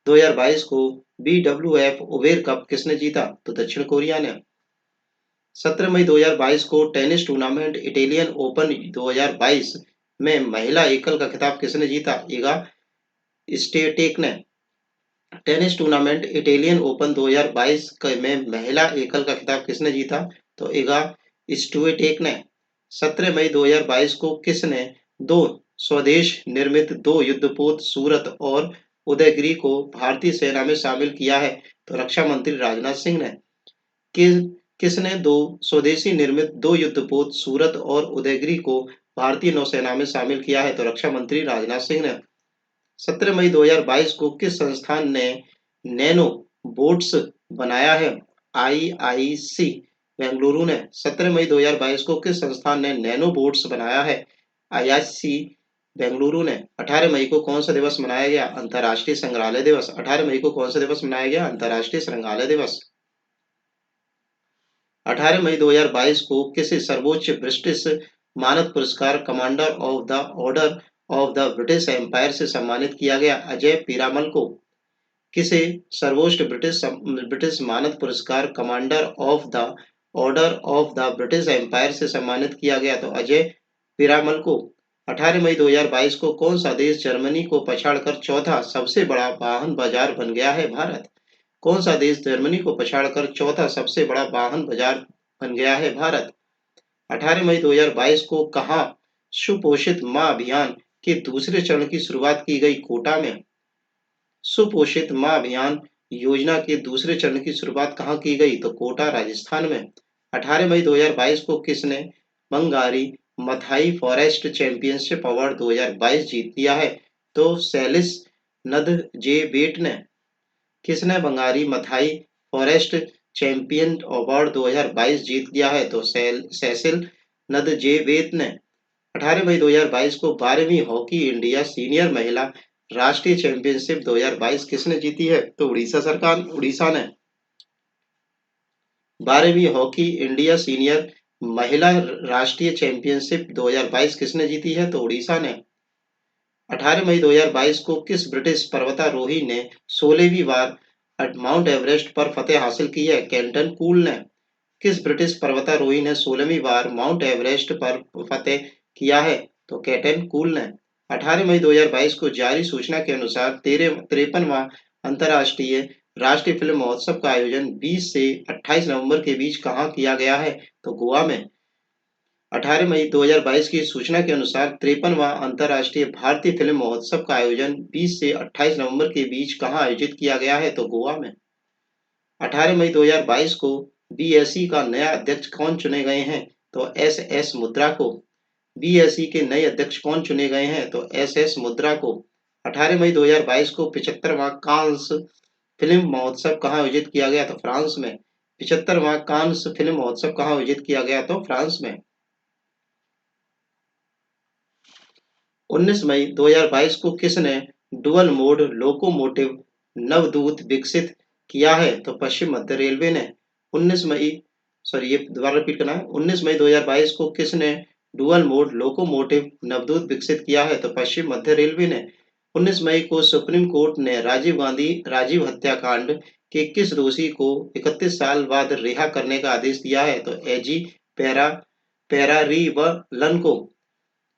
2022 को BWF ओवेर कप किसने जीता? तो दक्षिण कोरिया ने। 17 मई 2022 को टेनिस टूर्नामेंट इटालियन ओपन 2022 में महिला एकल का खिताब किसने जीता? इगा स्विएटेक ने। टेनिस टूर्नामेंट इटालियन ओपन 2022 में महिला एकल का खिताब किसने जीता? तो इगा स्विएटेक ने। 17 मई 2022 को किसने दो स्वदेश निर्मित दो युद्धपोत सूरत और उदयगिरी को भारतीय सेना में शामिल किया है? तो रक्षा मंत्री राजनाथ सिंह ने। किस किसने दो स्वदेशी निर्मित दो युद्धपोत सूरत और उदयगिरी को भारतीय नौसेना में शामिल किया है? तो रक्षा मंत्री राजनाथ सिंह ने। 17 मई 2022 को किस संस्थान ने नैनो बोट्स बनाया है? IIC बेंगलुरु ने। 17 मई 2022 को किस संस्थान ने नैनो बोट्स बनाया है? IIC बेंगलुरु ने। 18 मई को कौन सा दिवस मनाया गया? अंतर्राष्ट्रीय संग्रहालय दिवस। 18 मई को कौन सा दिवस मनाया गया? अंतर्राष्ट्रीय संग्रहालय दिवस। 18 मई 2022 को किसे सर्वोच्च ब्रिटिश मानद पुरस्कार Commander of the Order of the British Empire से सम्मानित किया गया? अजय पीरामल को। किसे सर्वोच्च ब्रिटिश मानद पुरस्कार Commander of the Order of the British Empire से सम्मानित किया गया? तो अजय पीरामल को। 18 मई 2022 को कौन सा देश जर्मनी को पछाड़कर चौथा सबसे बड़ा वाहन बाजार बन गया है? भारत। कौन सा देश जर्मनी को पछाड़कर चौथा सबसे बड़ा वाहन बाजार बन गया है? भारत। 18 मई 2022 को कहां सुपोषित मां अभियान के दूसरे चरण की शुरुआत की गई? कोटा में। सुपोषित मां अभियान योजना के दूसरे चरण की शुरुआत कहां की गई? तो कोटा, राजस्थान में। 18 मई 2022 को किसने Bangari Mathai forest championship award 2022 जीत लिया है? तो सेलिस नदजेबेट ने। किसने Bangari Mathai forest champion award 2022 जीत लिया है? तो सेसिल नदजेवेद ने। 18 मई 2022 को 12वीं हॉकी इंडिया सीनियर महिला राष्ट्रीय चैंपियनशिप 2022 किसने जीती है? तो उड़ीसा ने। 12वीं हॉकी इंडिया सीनियर महिला राष्ट्रीय चैंपियनशिप 2022 किसने जीती है? तो उड़ीसा ने। 18 मई 2022 को किस ब्रिटिश पर्वतारोही ने 16वीं बार माउंट एवरेस्ट पर फतेह हासिल की है? केंटन कूल ने। किस ब्रिटिश पर्वतारोही ने 16वीं बार माउंट एवरेस्ट पर फतेह किया है? तो कैटन कूल ने। 18 मई 2022 को जारी सूचना के अनुसार 53वां अंतर्राष्ट्रीय राष्ट्रीय फिल्म महोत्सव का आयोजन 20 से 28 नवंबर के बीच कहाँ किया गया है? तो गोवा में। 18 मई 2022 की सूचना के अनुसार 53वां अंतर्राष्ट्रीय भारतीय फिल्म महोत्सव का आयोजन 20 से 28 नवंबर के बीच कहाँ आयोजित किया गया है? तो गोवा में। 18 मई 2022 को बीएसई का नया अध्यक्ष कौन चुने गए हैं? तो एस मुद्रा को। बीएसई के नए अध्यक्ष कौन चुने गए हैं? तो एस मुद्रा को। 18 मई 2022 को 75वां कांस फिल्म महोत्सव कहाँ आयोजित किया गया? तो फ्रांस में। 75वां कांस फिल्म महोत्सव कहाँ आयोजित किया गया? तो फ्रांस में। 19 मई 2022 को किसने डुअल मोड लोकोमोटिव नवदूत विकसित किया है? तो पश्चिम मध्य रेलवे ने। 19 मई सॉरी ये दोबारा रिपीट करना है। 19 मई 2022 को किसने डुअल मोड लोकोमोटिव नवदूत विकसित किया है? तो पश्चिम मध्य रेलवे ने। 19 मई को सुप्रीम कोर्ट ने राजीव हत्याकांड के किस दोषी को 31 साल बाद रिहा करने का आदेश दिया है? तो एजी पैरा पैरारीवलन को।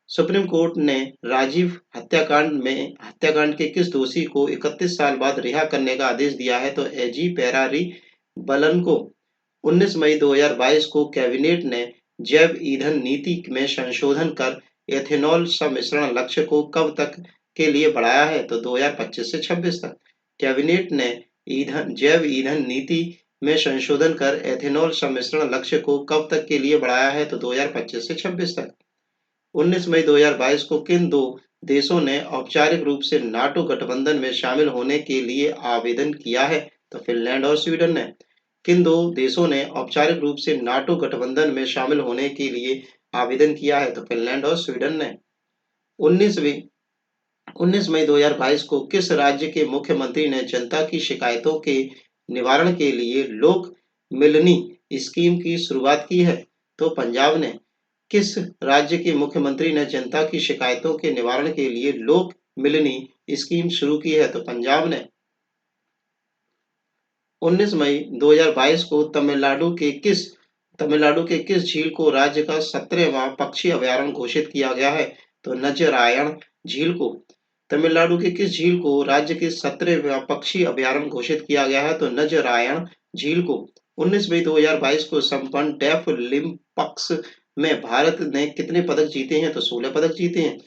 सुप्रीम कोर्ट ने राजीव हत्याकांड के किस दोषी को 31 साल बाद रिहा करने का आदेश दिया है? तो एजी पेरारी बलन को। 19 मई 2022 को कैबिनेट ने जैव ईंधन नीति में संशोधन कर एथेनॉल सम्मिश्रण लक्ष्य को कब तक के लिए बढ़ाया है? तो 2025 से 26 तक। कैबिनेट ने जैव ईंधन नीति में संशोधन कर एथेनॉल सम्मिश्रण लक्ष्य को कब तक के लिए बढ़ाया है? तो 2025 से 26 तक। 19 मई 2022 को किन दो देशों ने औपचारिक रूप से नाटो गठबंधन में शामिल होने के लिए आवेदन किया है? तो फिनलैंड और स्वीडन ने। किन दो देशों ने औपचारिक रूप से नाटो गठबंधन में शामिल होने के लिए आवेदन किया है? तो फिनलैंड और स्वीडन ने। 19 मई 2022 को किस राज्य के मुख्यमंत्री ने जनता की शिकायतों के निवारण के लिए लोक मिलनी स्कीम की शुरुआत की है? तो पंजाब ने। किस राज्य के मुख्यमंत्री ने जनता की शिकायतों के निवारण के लिए लोक मिलनी स्कीम शुरू की है? तो पंजाब ने। 19 मई 2022 को तमिलनाडु के किस झील को राज्य का 17वां पक्षी अभयारण्य घोषित किया गया है? तो नजरायण झील को। तमिलनाडु के किस झील को राज्य के 17वां पक्षी अभयारण्य घोषित किया गया है? तो नजरायण झील को। 19 मई 2022 को संपन्न डेफ ओलंपिक्स में भारत ने कितने पदक जीते हैं? तो 16 पदक जीते हैं।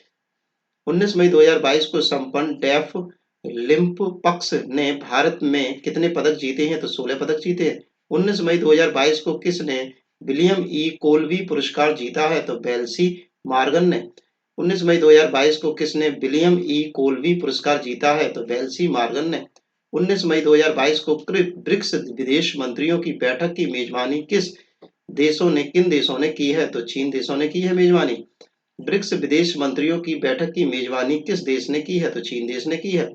19 मई 2022 को संपन्न डेफ ओलंपिक्स ने भारत में कितने पदक जीते हैं? तो 16 पदक जीते हैं। 19 मई 2022 को किसने विलियम ई कोलबी पुरस्कार जीता है? तो बेल्सी मॉर्गन ने। 19 मई 2022 को किसने विलियम ई कोलबी पुरस्कार जीता है? तो बेल्सी मॉर्गन ने। 19 मई 2022 को ब्रिक्स विदेश मंत्रियों की बैठक की मेजबानी किन देशों ने की है? तो चीन देशों ने की है मेजबानी। ब्रिक्स विदेश मंत्रियों की बैठक की मेजबानी किस देश ने की है? तो चीन देश ने की है।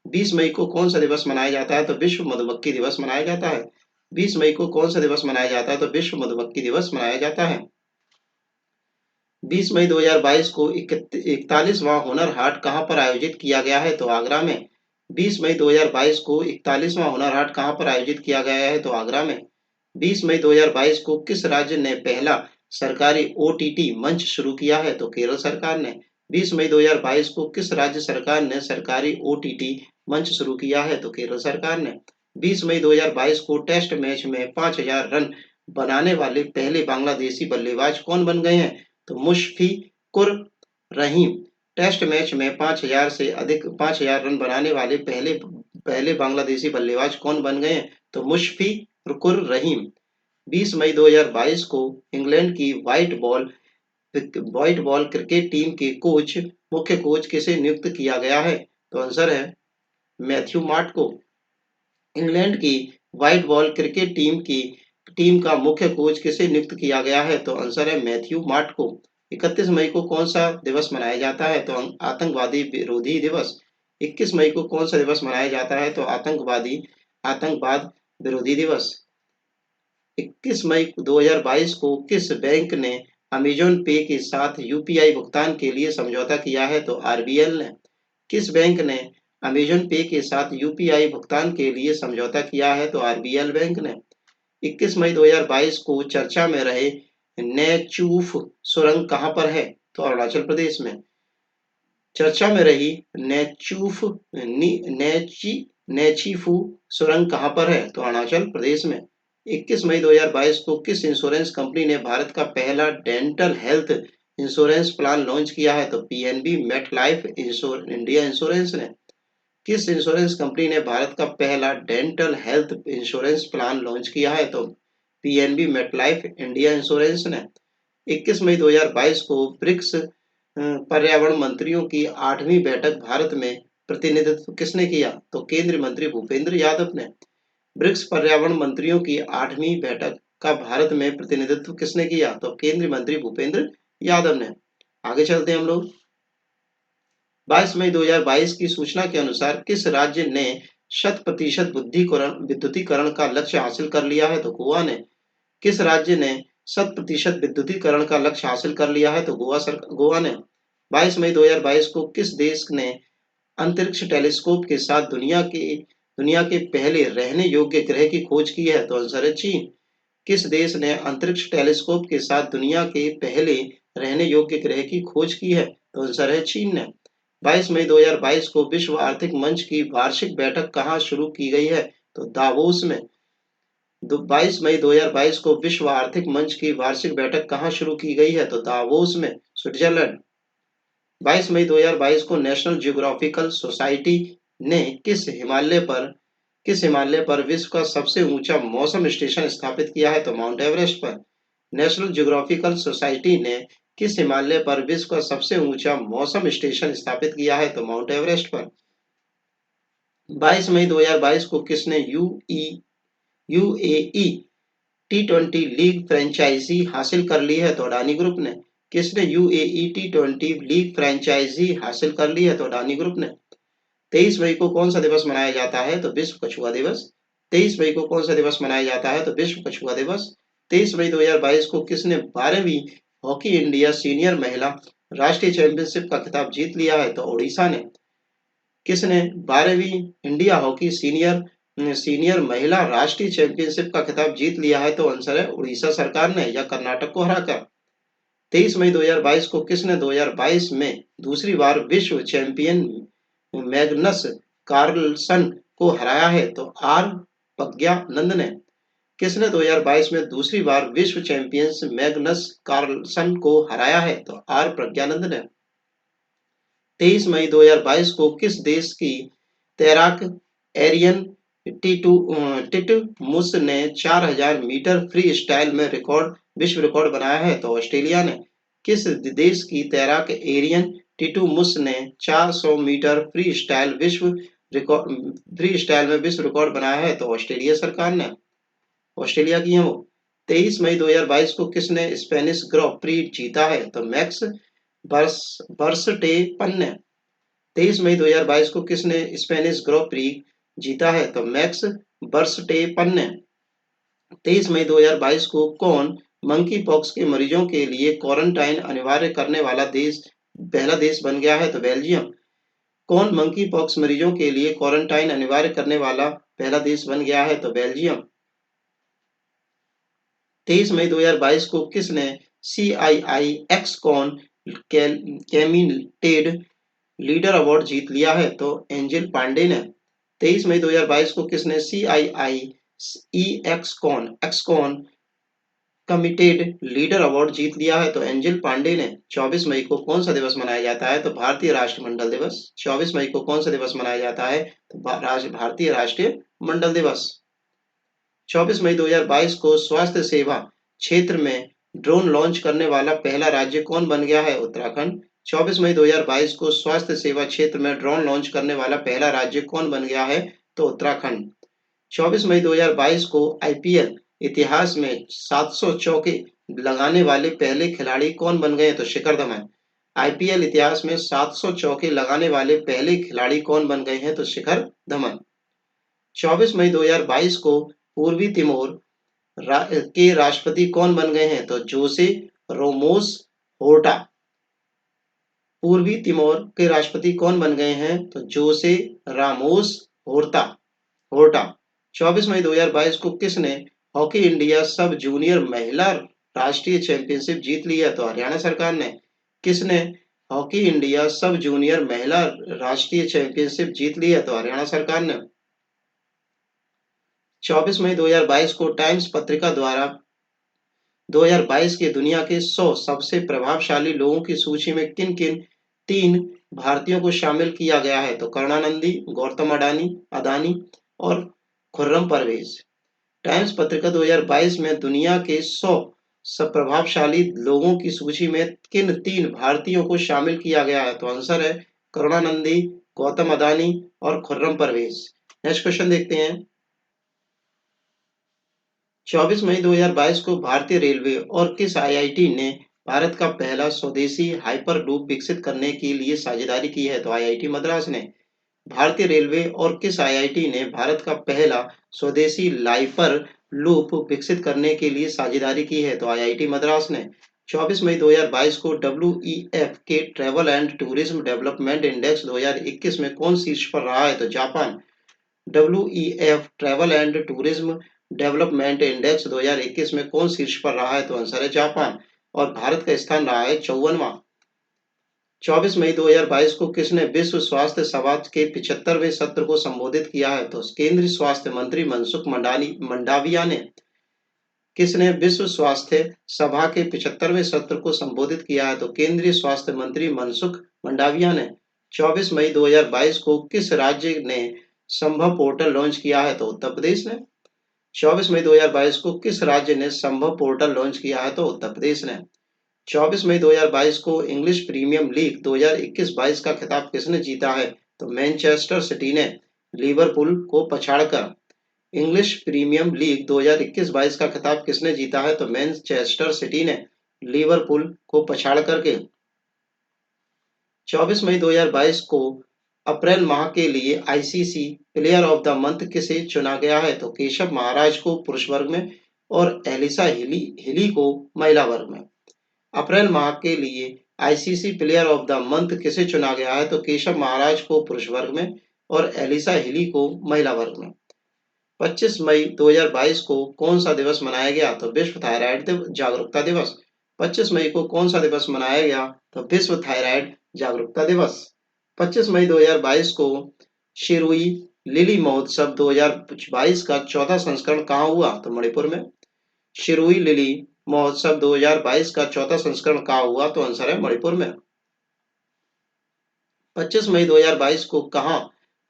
20 मई को कौन सा दिवस मनाया जाता है? तो विश्व मधुमक्खी दिवस मनाया जाता है। 20 मई को कौन सा दिवस मनाया जाता है? तो विश्व मधुमक्खी दिवस मनाया जाता है। 20 मई 2022 को 41वां हुनर हाट कहाँ पर आयोजित किया गया है? तो आगरा में। 20 मई 2022 को 41वां हुनर हाट कहाँ पर आयोजित किया गया है? तो आगरा में। 20 मई 2022 को किस राज्य ने पहला सरकारी ओटीटी मंच शुरू किया है? तो केरल सरकार ने। 20 मई 2022 को किस राज्य सरकार ने सरकारी ओटीटी मंच शुरू किया है? तो केरल सरकार ने। 20 मई 2022 को टेस्ट मैच में 5000 रन बनाने वाले पहले बांग्लादेशी बल्लेबाज कौन बन गए हैं? तो मुशफिकुर रहीम। टेस्ट मैच में 5000 रन बनाने वाले पहले बांग्लादेशी बल्लेबाज कौन बन गए हैं? तो मुशफिकुर रहीम। 20 मई 2022 को इंग्लैंड की व्हाइट बॉल क्रिकेट टीम के मुख्य कोच किसे नियुक्त किया गया है? तो आंसर है मैथ्यू मार्ट को। इंग्लैंड की व्हाइट बॉल क्रिकेट टीम का मुख्य कोच किसे नियुक्त किया गया है? तो आंसर है मैथ्यू मार्ट को। 31 मई को कौन सा दिवस मनाया जाता है? तो आतंकवादी विरोधी दिवस। 21 मई को कौन सा दिवस मनाया जाता है? तो आतंकवाद विरोधी दिवस। 21 मई 2022 को किस बैंक ने अमेजॉन पे के साथ यूपीआई भुगतान के लिए समझौता किया है? तो आरबीएल ने। किस बैंक ने अमेजॉन पे के साथ यूपीआई भुगतान के लिए समझौता किया है? तो आरबीएल बैंक ने। 21 मई 2022 को चर्चा में रहे नेचूफ सुरंग कहां पर है? तो अरुणाचल प्रदेश में। चर्चा में रही नेचूफ नेचीफू सुरंग कहां पर है? तो अरुणाचल प्रदेश में। 21 मई 2022 को किस इंश्योरेंस कंपनी ने भारत का पहला dental health insurance plan launch किया है? तो PNB Met Life India Insurance ने। किस इंश्योरेंस कंपनी ने भारत का पहला dental health insurance plan launch किया है? तो पीएनबी मेटलाइफ इंडिया इंश्योरेंस ने। 21 मई 2022 को ब्रिक्स पर्यावरण मंत्रियों की 8वीं बैठक भारत में प्रतिनिधित्व किसने किया? तो केंद्रीय मंत्री भूपेंद्र यादव ने। ब्रिक्स पर्यावरण मंत्रियों की 8वीं बैठक का भारत में प्रतिनिधित्व किसने किया? तो केंद्रीय मंत्री भूपेंद्र यादव ने। आगे चलते हैं हम लोग। 22 मई 2022 की सूचना के अनुसार किस राज्य ने 100% विद्युतीकरण का लक्ष्य हासिल कर लिया है? तो गोवा ने। किस राज्य ने 100% विद्युतीकरण का लक्ष्य हासिल कर लिया है? तो गोवा ने। 22 मई 2022 को किस देश ने अंतरिक्ष टेलीस्कोप के साथ दुनिया के पहले रहने योग्य ग्रह की खोज की है? तो आंसर है चीन। किस देश ने अंतरिक्ष टेलीस्कोप के साथ दुनिया के पहले रहने योग्य ग्रह की खोज की है? तो आंसर है चीन ने। 22 मई 2022 को विश्व आर्थिक मंच की वार्षिक बैठक कहाँ शुरू की गई है? तो दावोस में। 22 मई 2022 को विश्व आर्थिक मंच की वार्षिक बैठक कहाँ शुरू की गई है? तो दावोस में, स्विट्जरलैंड। 22 मई 2022 को नेशनल जियोग्राफिकल सोसाइटी ने किस हिमालय पर विश्व का सबसे ऊंचा मौसम स्टेशन स्थापित किया है? तो माउंट एवरेस्ट पर। नेशनल जियोग्राफिकल सोसाइटी ने किस हिमालय पर विश्व का सबसे ऊंचा मौसम स्टेशन स्थापित किया है? तो माउंट एवरेस्ट पर। 22 मई 2022 को किसने यूएई T20 लीग फ्रेंचाइजी हासिल कर ली है? तो अडानी ग्रुप ने। किसने यूएई T20 लीग फ्रेंचाइजी हासिल कर ली है? तो अडानी ग्रुप ने। 23 मई को कौन सा दिवस मनाया जाता है? तो विश्व कछुआ दिवस। 23 मई को कौन सा दिवस मनाया जाता है? तो विश्व कछुआ दिवस। 23 मई 2022 को किसने 12वीं हॉकी इंडिया सीनियर महिला राष्ट्रीय चैंपियनशिप का खिताब जीत लिया है? तो ओडिशा ने। किसने 12वीं इंडिया हॉकी सीनियर महिला राष्ट्रीय चैंपियनशिप का खिताब जीत लिया है? तो आंसर है उड़ीसा सरकार ने, या कर्नाटक को हराकर। 23 मई 2022 को किसने 2022 में दूसरी बार विश्व चैंपियन मैग्नस कार्लसन को हराया है? तो आर प्रज्ञानंद ने। किसने 2022 में दूसरी बार विश्व चैंपियन मैग्नस कार्लसन को हराया है? तो आर प्रज्ञानंद ने। 23 मई 2022 को किस देश की तैराक एरियन टिटमुस ने 4000 मीटर फ्री स्टाइल में विश्व रिकॉर्ड बनाया है? तो ऑस्ट्रेलिया ने। किस देश की तैराक एरियन टिटमुस ने 400 मीटर फ्री स्टाइल में विश्व रिकॉर्ड बनाया है? तो ऑस्ट्रेलिया सरकार ने। ऑस्ट्रेलिया की है वो। 23 मई 2022 को किसने स्पेनिश ग्रॉ प्री जीता है? तो मैक्स वर्स्टेपन ने। 23 मई 2022 को किसने स्पेनिश ग्रॉ प्री जीता है? तो मैक्स वर्स्टेपन ने। 23 मई 2022 को कौन मंकी पॉक्स के मरीजों के लिए क्वारंटाइन अनिवार्य करने वाला पहला देश बन गया है? तो बेल्जियम। कौन मंकी पॉक्स मरीजों के लिए क्वारंटाइन अनिवार्य करने वाला पहला देश बन गया है? तो बेल्जियम। 23 मई 2022 को किसने CII एक्सकॉन कैमिटेड लीडर अवार्ड जीत लिया है? तो एंजल पांडे ने। 23 मई 2022 को किसने CII Excon committed leader award जीत लिया है? तो एंजल पांडे ने। 24 मई को कौन सा दिवस मनाया जाता है? तो भारतीय राष्ट्रमंडल दिवस। 24 मई को कौन सा दिवस मनाया जाता है? तो भारतीय राष्ट्रीय मंडल दिवस। 24 मई 2022 को स्वास्थ्य सेवा क्षेत्र में ड्रोन लॉन्च करने वाला पहला राज्य कौन बन गया है? उत्तराखंड। 24 मई 2022 को स्वास्थ्य सेवा क्षेत्र में ड्रोन लॉन्च करने वाला पहला राज्य कौन बन गया है? तो उत्तराखंड। 24 मई 2022 को आईपीएल इतिहास में 700 चौके लगाने वाले पहले खिलाड़ी कौन बन गए? तो शिखर धवन। आईपीएल इतिहास में 700 चौके लगाने वाले पहले खिलाड़ी कौन बन गए हैं? तो शिखर धवन। 24 मई 2022 को पूर्वी तिमोर के राष्ट्रपति कौन बन गए हैं? तो जोसे रोमोस होर्टा। पूर्वी तिमोर के राष्ट्रपति कौन बन गए हैं? तो जोसे रामोस होर्टा होर्टा। 24 मई 2022 को किसने हॉकी इंडिया सब जूनियर महिला राष्ट्रीय चैंपियनशिप जीत ली है? तो हरियाणा सरकार ने। किसने हॉकी इंडिया सब जूनियर महिला राष्ट्रीय चैंपियनशिप जीत ली है? तो हरियाणा सरकार ने। 24 मई 2022 को टाइम्स पत्रिका द्वारा 2022 के दुनिया के 100 सबसे प्रभावशाली लोगों की सूची में किन किन 3 भारतीयों को शामिल किया गया है? तो करुणानंदी, गौतम अडानी और खुर्रम परवेज। टाइम्स पत्रिका 2022 में दुनिया के 100 सब प्रभावशाली लोगों की सूची में किन 3 भारतीयों को शामिल किया गया है? तो आंसर है करुणानंदी, गौतम अडानी और खुर्रम परवेज। नेक्स्ट क्वेश्चन देखते हैं। 24 मई 2022 को भारतीय रेलवे और किस आईआईटी ने भारत का पहला स्वदेशी हाइपरलूप विकसित करने के लिए साझेदारी की है? तो आईआईटी मद्रास ने। भारतीय रेलवे और किस आईआईटी ने भारत का पहला स्वदेशी लाइपर लूप विकसित करने के लिए साझेदारी की है? तो आईआईटी मद्रास ने। 24 मई 2022 को डब्ल्यूईएफ के travel and tourism development index 2021 में कौन शीर्ष पर रहा है? तो Japan. WEF travel and tourism development index 2021 में कौन शीर्ष पर रहा है? तो आंसर है जापान। और भारत का स्थान रहा है 54वां। 24 मई 2022 को किसने विश्व स्वास्थ्य सभा के 75वें सत्र को संबोधित किया है? तो केंद्रीय स्वास्थ्य मंत्री मनसुख मंडाविया ने। किसने विश्व स्वास्थ्य सभा के 75वें सत्र को संबोधित किया है? तो केंद्रीय स्वास्थ्य मंत्री मनसुख मंडाविया ने। 24 मई 2022 को किस राज्य ने संभव पोर्टल लॉन्च किया है? तो उत्तर प्रदेश ने। 24 मई 2022 को किस राज्य ने संभव पोर्टल लॉन्च किया है? तो उत्तर प्रदेश ने। 24 मई 2022 को इंग्लिश प्रीमियर लीग 2021-22 का खिताब किसने जीता है? तो मैनचेस्टर सिटी ने लिवरपूल को पछाड़कर। इंग्लिश प्रीमियर लीग 2021-22 का खिताब किसने जीता है? तो मैनचेस्टर सिटी ने लिवरपूल को पछाड़ करके। 24 मई 2022 को अप्रैल माह के लिए ICC player of the month किसे चुना गया है? तो केशव महाराज को पुरुष वर्ग में और एलिसा हिली को महिला वर्ग में। अप्रैल माह के लिए ICC player of the month किसे चुना गया है? तो केशव महाराज को पुरुष वर्ग में और एलिसा हिली को महिला वर्ग में। 25 मई 2022 को कौन सा दिवस मनाया गया? तो विश्व थायराइड जागरूकता दिवस। 25 मई को कौन सा दिवस मनाया गया? तो विश्व थायराइड जागरूकता दिवस। 25 मई 2022 को शिरुई लिली महोत्सव 2022 का 14वां संस्करण कहाँ हुआ? तो मणिपुर में। शिरुई लिली महोत्सव 2022 का 14वां संस्करण कहाँ हुआ? तो आंसर है मणिपुर में। 25 मई 2022 को कहाँ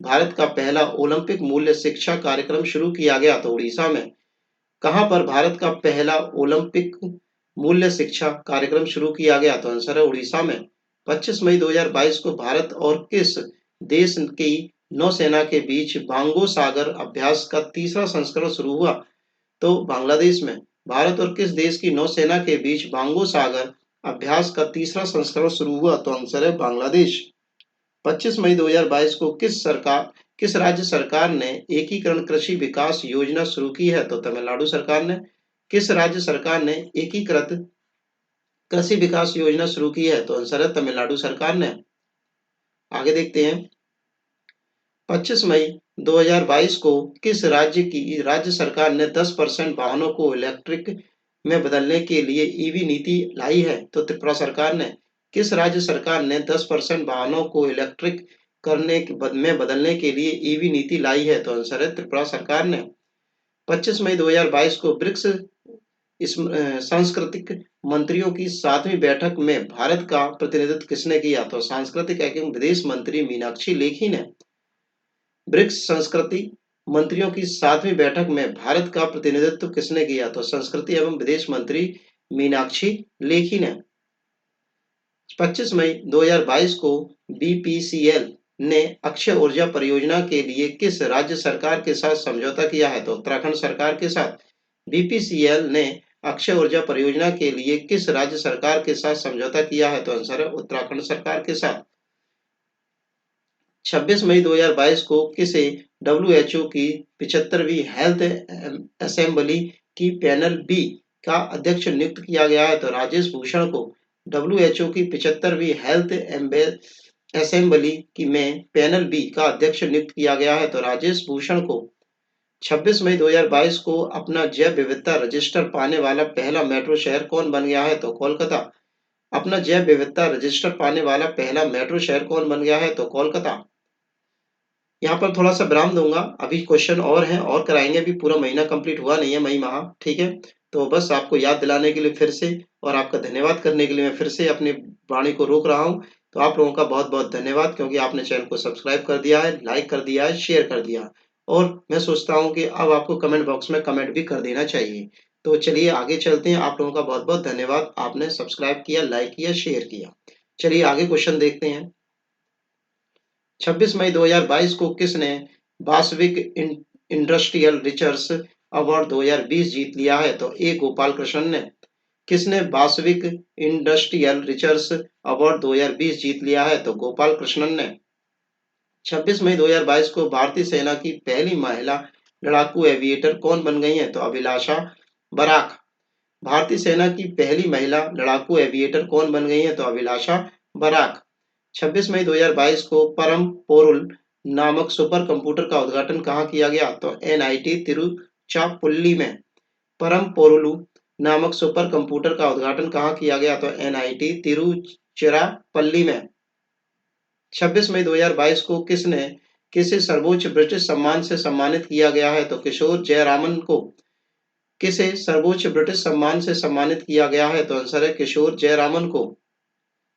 भारत का पहला ओलंपिक मूल्य शिक्षा कार्यक्रम शुरू किया गया? तो उड़ीसा में। कहाँ पर भारत का पहला ओलंपिक मूल्य शिक्षा कार्यक्रम शुरू किया गया? तो आंसर है उड़ीसा में। 25 मई 2022 को भारत और किस देश की नौसेना के बीच बांगो सागर अभ्यास का तीसरा संस्करण शुरू हुआ? तो बांग्लादेश में। भारत और किस देश की नौसेना के बीच बांगो सागर अभ्यास का तीसरा संस्करण शुरू हुआ? तो आंसर है बांग्लादेश। 25 मई 2022 को किस राज्य सरकार ने एकीकरण कृषि विकास योजना शुरू की है? तो तमिलनाडु सरकार ने। किस राज्य सरकार ने एकीकृत कृषि विकास योजना शुरू की है? तो आंसर है तमिलनाडु सरकार ने। आगे देखते हैं। 25 मई 2022 को किस राज्य सरकार ने 10% वाहनों को इलेक्ट्रिक में बदलने के लिए ईवी नीति लाई है? तो त्रिपुरा सरकार ने। किस राज्य सरकार ने 10% वाहनों को इलेक्ट्रिक में बदलने के लिए ईवी नीति लाई है? तो आंसर है त्रिपुरा सरकार ने। 25 मई 2022 को ब्रिक्स सांस्कृतिक मंत्रियों की 7वीं बैठक में भारत का प्रतिनिधित्व किसने किया? तो सांस्कृतिक एवं विदेश मंत्री मीनाक्षी लेखी ने। ब्रिक्स संस्कृति मंत्रियों की 7वीं बैठक में भारत का प्रतिनिधित्व किसने किया? तो संस्कृति एवं विदेश मंत्री मीनाक्षी लेखी ने। 25 मई 2022 को बीपीसीएल ने अक्षय ऊर्जा परियोजना के लिए किस राज्य सरकार के साथ समझौता किया है? तो उत्तराखंड सरकार के साथ। बीपीसीएल ने अक्षय ऊर्जा परियोजना के लिए किस राज्य सरकार के साथ समझौता किया है? तो आंसर है उत्तराखंड सरकार के साथ। 26 मई 2022 को किसे डब्ल्यूएचओ की 75वीं हेल्थ असेंबली की पैनल बी का अध्यक्ष नियुक्त किया गया है? तो राजेश भूषण को डब्ल्यूएचओ की 75वीं हेल्थ असेंबली की में पैनल बी का अध्यक्ष नियुक्त किया गया है? तो राजेश भूषण को। 26 मई 2022 को अपना जैव विविधता रजिस्टर पाने वाला पहला मेट्रो शहर कौन बन गया है? तो कोलकाता। अपना जैव विविधता रजिस्टर पाने वाला पहला मेट्रो शहर कौन बन गया है? तो कोलकाता। यहाँ पर थोड़ा सा विराम दूंगा, अभी क्वेश्चन और हैं और कराएंगे, अभी पूरा महीना कंप्लीट हुआ नहीं है, मई माह, ठीक है। तो बस आपको याद दिलाने के लिए फिर से और आपका धन्यवाद करने के लिए मैं फिर से अपनी वाणी को रोक रहा हूँ। तो आप लोगों का बहुत बहुत धन्यवाद, क्योंकि आपने चैनल को सब्सक्राइब कर दिया है, लाइक कर दिया है, शेयर कर दिया। और मैं सोचता हूँ कि अब आपको कमेंट बॉक्स में कमेंट भी कर देना चाहिए। तो चलिए आगे चलते हैं। आप लोगों का बहुत बहुत धन्यवाद, आपने सब्सक्राइब किया, लाइक किया, शेयर किया। चलिए आगे क्वेश्चन देखते हैं। 26 मई 2022 को किसने वासविक इंडस्ट्रियल रिसर्च अवार्ड 2020 जीत लिया है? तो ए गोपाल कृष्णन ने। किसने वासविक इंडस्ट्रियल रिसर्च अवार्ड 2020 जीत लिया है? तो गोपाल कृष्णन ने। 26 मई 2022 को भारतीय सेना की पहली महिला लड़ाकू एविएटर कौन बन गई है? तो अभिलाषा बराक। भारतीय सेना की पहली महिला लड़ाकू एविएटर कौन बन गई है? तो अभिलाषा बराक। 26 मई 2022 को परम पोरुल नामक सुपर कंप्यूटर का उद्घाटन कहाँ किया गया? तो एनआईटी तिरुचिरापल्ली में। परम पोरुलु नामक सुपर कंप्यूटर का उद्घाटन कहाँ किया गया? तो एनआईटी तिरुचिरापल्ली में। 26 मई 2022 को किसे सर्वोच्च ब्रिटिश सम्मान से सम्मानित किया गया है? तो किशोर जयरामन को। किसे सर्वोच्च ब्रिटिश सम्मान से सम्मानित किया गया है? तो आंसर है किशोर जयरामन को।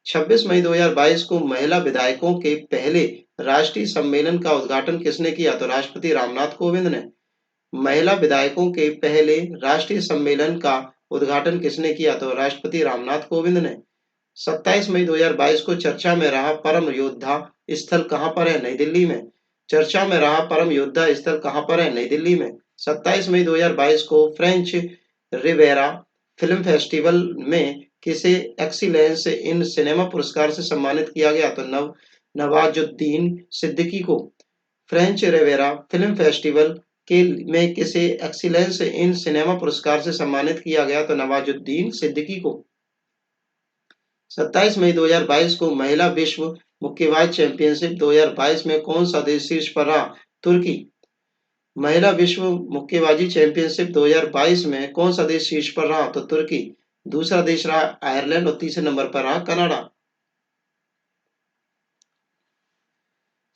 26 मई 2022 को महिला विधायकों के पहले राष्ट्रीय सम्मेलन का उद्घाटन किसने किया? तो राष्ट्रपति रामनाथ कोविंद ने। महिला विधायकों के पहले राष्ट्रीय सम्मेलन का उद्घाटन किसने किया? तो राष्ट्रपति रामनाथ कोविंद ने। 27 मई 2022 को चर्चा में रहा परम योद्धा स्थल कहाँ पर है? नई दिल्ली में। चर्चा में रहा परम योद्धा स्थल कहाँ पर है? नई दिल्ली में। 27 मई 2022 को फ्रेंच रिवेरा फिल्म फेस्टिवल में किसे एक्सीलेंस इन सिनेमा पुरस्कार से सम्मानित किया गया? तो नवाजुद्दीन सिद्दीकी को। फ्रेंच रिवेरा फिल्म फेस्टिवल के में किसे एक्सीलेंस इन सिनेमा पुरस्कार से सम्मानित किया गया? तो नवाजुद्दीन सिद्दीकी को। 27 मई 2022 को महिला विश्व मुक्केबाज चैंपियनशिप 2022 में कौन सा देश शीर्ष पर रहा? तुर्की। महिला विश्व मुक्केबाजी चैंपियनशिप 2022 में कौन सा देश शीर्ष पर रहा? तो तुर्की। दूसरा देश रहा आयरलैंड और तीसरे नंबर पर रहा कनाडा।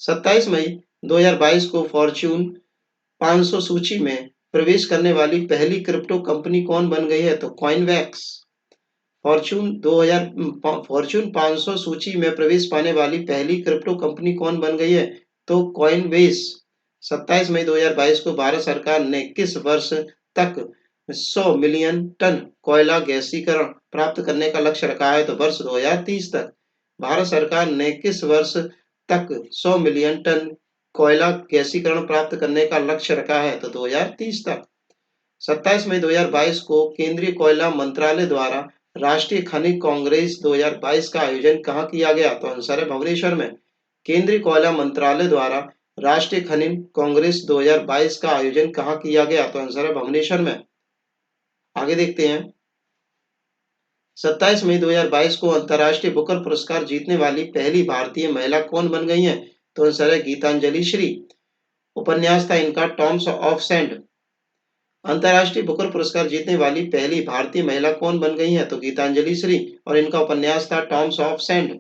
27 मई 2022 को फॉर्च्यून 500 सूची में प्रवेश करने वाली पहली क्रिप्टो कंपनी कौन बन गई है? तो कॉइनवेक्स। फॉर्च्यून 500 सूची में प्रवेश पाने वाली पहली क्रिप्टो कंपनी कौन बन गई है? तो कॉइनबेस। 27 मई 2022 को भारत सरकार ने किस वर्ष तक 100 मिलियन टन कोयला गैसीकरण प्राप्त करने का लक्ष्य रखा है? तो वर्ष 2030 तक। भारत सरकार ने किस वर्ष तक 100 मिलियन टन कोयला गैसीकरण प्राप्त करने का लक्ष्य रखा है? तो 2030 तक। 27 मई 2022 को केंद्रीय कोयला मंत्रालय द्वारा राष्ट्रीय खनिज कांग्रेस 2022 का आयोजन कहाँ किया गया? तो आंसर है भुवनेश्वर में। केंद्रीय कोयला मंत्रालय द्वारा राष्ट्रीय खनिज कांग्रेस 2022 का आयोजन कहाँ किया गया? तो आंसर है भुवनेश्वर में। आगे देखते हैं। 27 मई 2022 को अंतर्राष्ट्रीय बुकर पुरस्कार जीतने वाली पहली भारतीय महिला कौन बन गई है? तो आंसर है गीतांजलि श्री। उपन्यास था इनका टॉम्स ऑफ सैंड। अंतर्राष्ट्रीय बुकर पुरस्कार जीतने वाली पहली भारतीय महिला कौन बन गई है? तो गीतांजलि श्री, और इनका उपन्यास था टॉम्स ऑफ सैंड।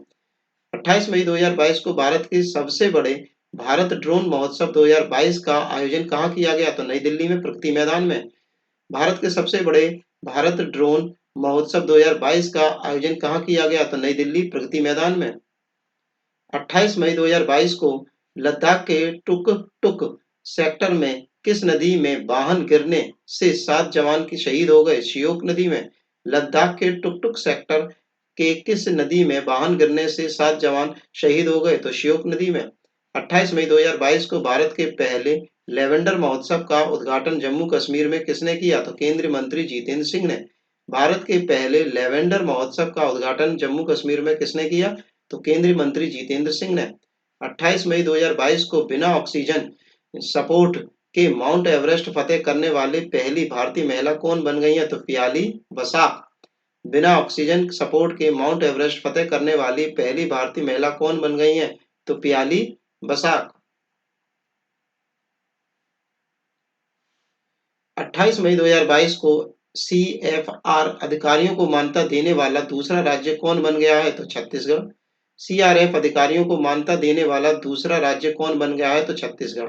28 मई 2022 को भारत के सबसे बड़े भारत ड्रोन महोत्सव 2022 का आयोजन कहाँ किया गया? तो नई दिल्ली में प्रगति मैदान में। भारत के सबसे बड़े भारत ड्रोन महोत्सव 2022 का आयोजन कहाँ किया गया? तो नई दिल्ली प्रगति मैदान में। 28 मई 2022 को लद्दाख के टुक टुक सेक्टर में किस नदी में वाहन गिरने से 7 जवान की शहीद हो गए? श्योक नदी में। लद्दाख के टुक टुक सेक्टर के किस नदी में वाहन गिरने से 7 जवान शहीद हो गए? तो श्योक नदी में। 28 मई 2022 को भारत के पहले लेवेंडर महोत्सव का उद्घाटन जम्मू कश्मीर में किसने किया? तो केंद्रीय मंत्री जितेंद्र सिंह ने। भारत के पहले लेवेंडर महोत्सव का उद्घाटन जम्मू कश्मीर में किसने किया? तो केंद्रीय मंत्री जितेंद्र सिंह ने। 28 मई 2022 को बिना ऑक्सीजन सपोर्ट के माउंट एवरेस्ट फतेह करने वाली पहली भारतीय महिला कौन बन गई है? तो पियाली बसाक। बिना ऑक्सीजन सपोर्ट के माउंट एवरेस्ट फतेह करने वाली पहली भारतीय महिला कौन बन गई है? तो पियाली बसाक। 28 मई 2022 को सीएफआर अधिकारियों को मान्यता देने वाला दूसरा राज्य कौन बन गया है? तो छत्तीसगढ़। सीआरएफ अधिकारियों को मान्यता देने वाला दूसरा राज्य कौन बन गया है? तो छत्तीसगढ़।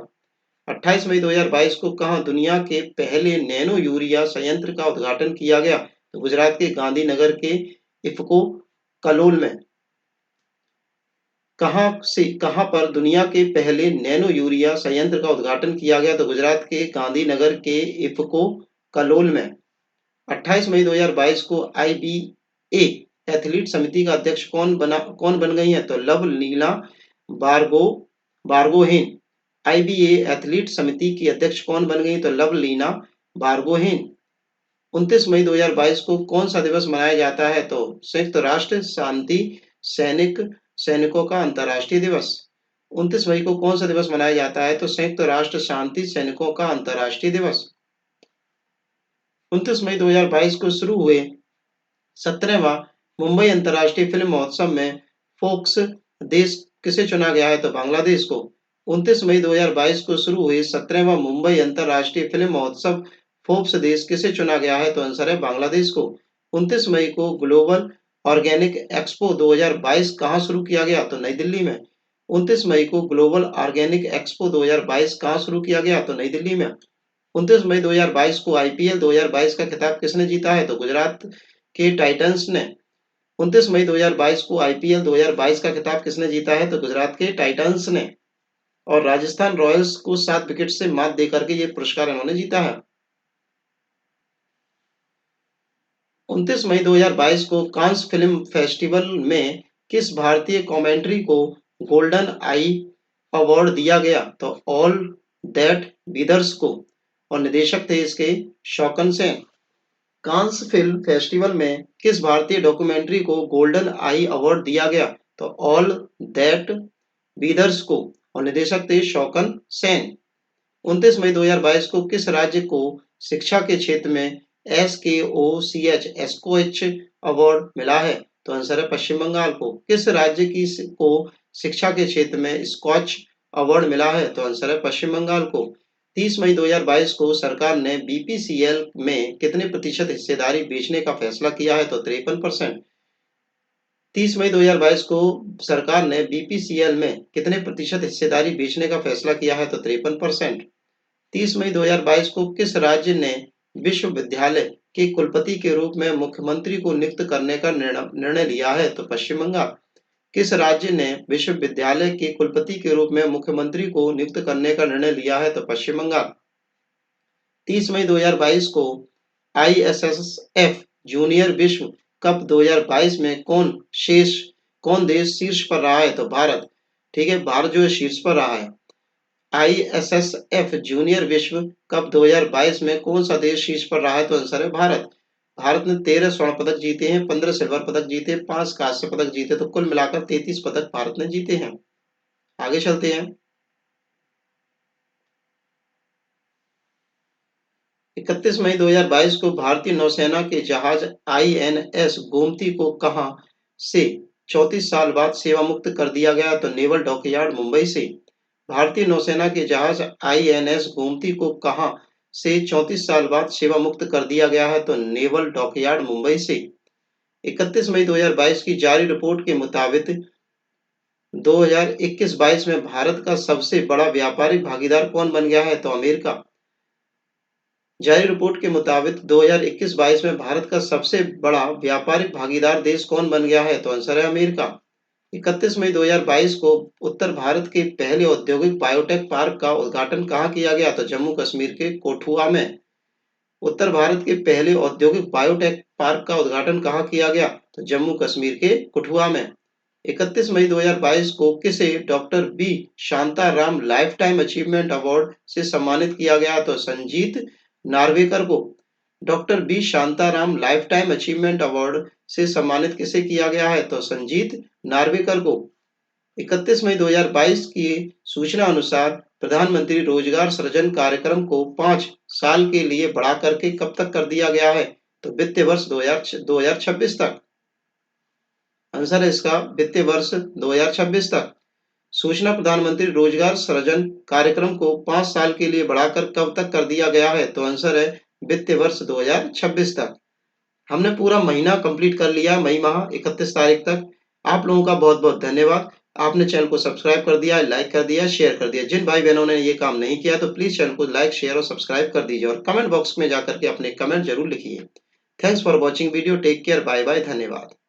28 मई 2022 को कहां दुनिया के पहले नैनो यूरिया संयंत्र का उद्घाटन किया गया? तो गुजरात के गांधीनगर के इफ्को कलोल में। कहां पर दुनिया के पहले नैनो यूरिया संयंत्र का उद्घाटन किया गया? तो गुजरात के गांधीनगर के इफ्को कलोल में। 28 मई 2022 को आईबीए एथलीट समिति का अध्यक्ष कौन बन गई है? तो लवलीना बारगो बारगोहेन। आईबीए एथलीट समिति की अध्यक्ष कौन बन गई? तो लवलीना बारगोहेन। 29 मई 2022 को कौन सा दिवस मनाया जाता है? तो संयुक्त राष्ट्र शांति सैनिकों का अंतर्राष्ट्रीय दिवस। 29 मई को कौन सा दिवस मनाया जाता है? तो संयुक्त राष्ट्र शांति सैनिकों का अंतर्राष्ट्रीय दिवस। 29 मई 2022 को शुरू हुए 17वां मुंबई अंतर्राष्ट्रीय फिल्म महोत्सव में फोक्स देश किसे चुना गया है? तो बांग्लादेश को। 29 मई 2022 को शुरू हुए 17वां मुंबई अंतर्राष्ट्रीय फिल्म महोत्सव फोर्ब्स देश किसे चुना गया है? तो आंसर है बांग्लादेश को। 29 मई को ग्लोबल ऑर्गेनिक एक्सपो 2022 कहां शुरू किया गया? तो नई दिल्ली में। 29 मई को ग्लोबल ऑर्गेनिक एक्सपो 2022 कहां शुरू किया गया? तो नई दिल्ली में। 29 मई 2022 को आईपीएल 2022 का खिताब किसने जीता है? तो गुजरात के टाइटंस ने। 29 मई 2022 को आईपीएल 2022 का खिताब किसने जीता है? तो गुजरात के टाइटंस ने। और राजस्थान रॉयल्स को 7 विकेट से मात देकर के ये पुरस्कार इन्होंने जीता है। 29 मई 2022 को कांस फिल्म फेस्टिवल में किस भारतीय कॉमेंट्री को गोल्डन आई अवार्ड दिया गया? तो ऑल दैट ब्रदर्स को। और निदेशक थे इसके शौकन सेन। कांस फिल्म फेस्टिवल में किस भारतीय डॉक्यूमेंट्री को गोल्डन आई अवार्ड दिया गया? तो ऑल दैट ब्रदर्स को। और निदेशक थे शौकन सेन। 29 मई 2022 को किस राज्य को शिक्षा के क्षेत्र में एसकोएच अवार्ड मिला है? तो आंसर है पश्चिम बंगाल को। किस राज्य को शिक्षा के क्षेत्र में स्कॉच अवार्ड मिला है? तो आंसर है पश्चिम बंगाल को। 30 मई 2022 को सरकार ने बीपीसीएल में कितने प्रतिशत हिस्सेदारी बेचने का फैसला किया है? तो 53%। 30 मई 2022 को सरकार ने बीपीसीएल में कितने प्रतिशत हिस्सेदारी बेचने का फैसला किया है? तो 53%। 30 मई 2022 को किस राज्य ने विश्वविद्यालय के कुलपति के रूप में मुख्यमंत्री को नियुक्त करने का निर्णय लिया है? तो पश्चिम बंगाल। किस राज्य ने विश्वविद्यालय के कुलपति के रूप में मुख्यमंत्री को नियुक्त करने का निर्णय लिया है? तो पश्चिम बंगाल। 30 मई 2022 को आईएसएसएफ जूनियर विश्व कप 2022 में कौन देश शीर्ष पर रहा है? तो भारत। ठीक है, भारत जो है शीर्ष पर रहा है। आईएसएसएफ जूनियर विश्व कप 2022 में कौन सा देश शीर्ष पर रहा है? तो आंसर है भारत। भारत ने 13 स्वर्ण पदक जीते हैं, 15 सिल्वर पदक जीते, 5 कांस्य पदक जीते, तो कुल मिलाकर 33 पदक भारत ने जीते हैं। आगे चलते हैं। 31 मई 2022 को भारतीय नौसेना के जहाज आईएनएस गोमती को कहां से 34 साल बाद सेवा मुक्त कर दिया गया? तो नेवल डॉकयार्ड मुंबई से। भारतीय नौसेना के जहाज आईएनएस गोमती को कहां से 34 साल बाद सेवा मुक्त कर दिया गया है? तो नेवल डॉकयार्ड मुंबई से। 31 मई 2022 की जारी रिपोर्ट के मुताबिक 2021-22 में भारत का सबसे बड़ा व्यापारिक भागीदार कौन बन गया है? तो अमेरिका। जारी रिपोर्ट के मुताबिक 2021-22 में भारत का सबसे बड़ा व्यापारिक भागीदार देश कौन बन गया है? तो आंसर है अमेरिका। 31 मई 2022 को उत्तर भारत के पहले औद्योगिक बायोटेक पार्क का उद्घाटन कहाँ किया गया? तो जम्मू कश्मीर के कोठुआ में। उत्तर भारत के पहले औद्योगिक बायोटेक पार्क का उद्घाटन कहाँ किया गया? तो जम्मू कश्मीर के कठुआ में। 31 मई 2022 को किसे doctor B Shantaram lifetime achievement award से सम्मानित किया गया? तो संजीत नार्वेकर को doctor B Shantaram lifetime achievement award से सम्मानित किसे किया गया है? तो संजीत नार्वेकर को। 31 मई 2022 की सूचना अनुसार प्रधानमंत्री रोजगार सृजन कार्यक्रम को 5 साल के लिए बढ़ा करके कब तक कर दिया गया है? तो वित्तीय वर्ष 2026 तक। आंसर है इसका वित्तीय वर्ष 2026 तक। सूचना प्रधानमंत्री रोजगार सृजन कार्यक्रम को 5 साल के लिए बढ़ाकर कब तक कर दिया गया है? तो आंसर है वित्तीय वर्ष 2026 तक। हमने पूरा महीना कंप्लीट कर लिया, मई माह 31 तारीख तक। आप लोगों का बहुत बहुत धन्यवाद। आपने चैनल को सब्सक्राइब कर दिया, लाइक कर दिया, शेयर कर दिया। जिन भाई बहनों ने ये काम नहीं किया तो प्लीज चैनल को लाइक, शेयर और सब्सक्राइब कर दीजिए और कमेंट बॉक्स में जाकर के अपने कमेंट जरूर लिखिए। Thanks for watching video. Take care. Bye bye. धन्यवाद।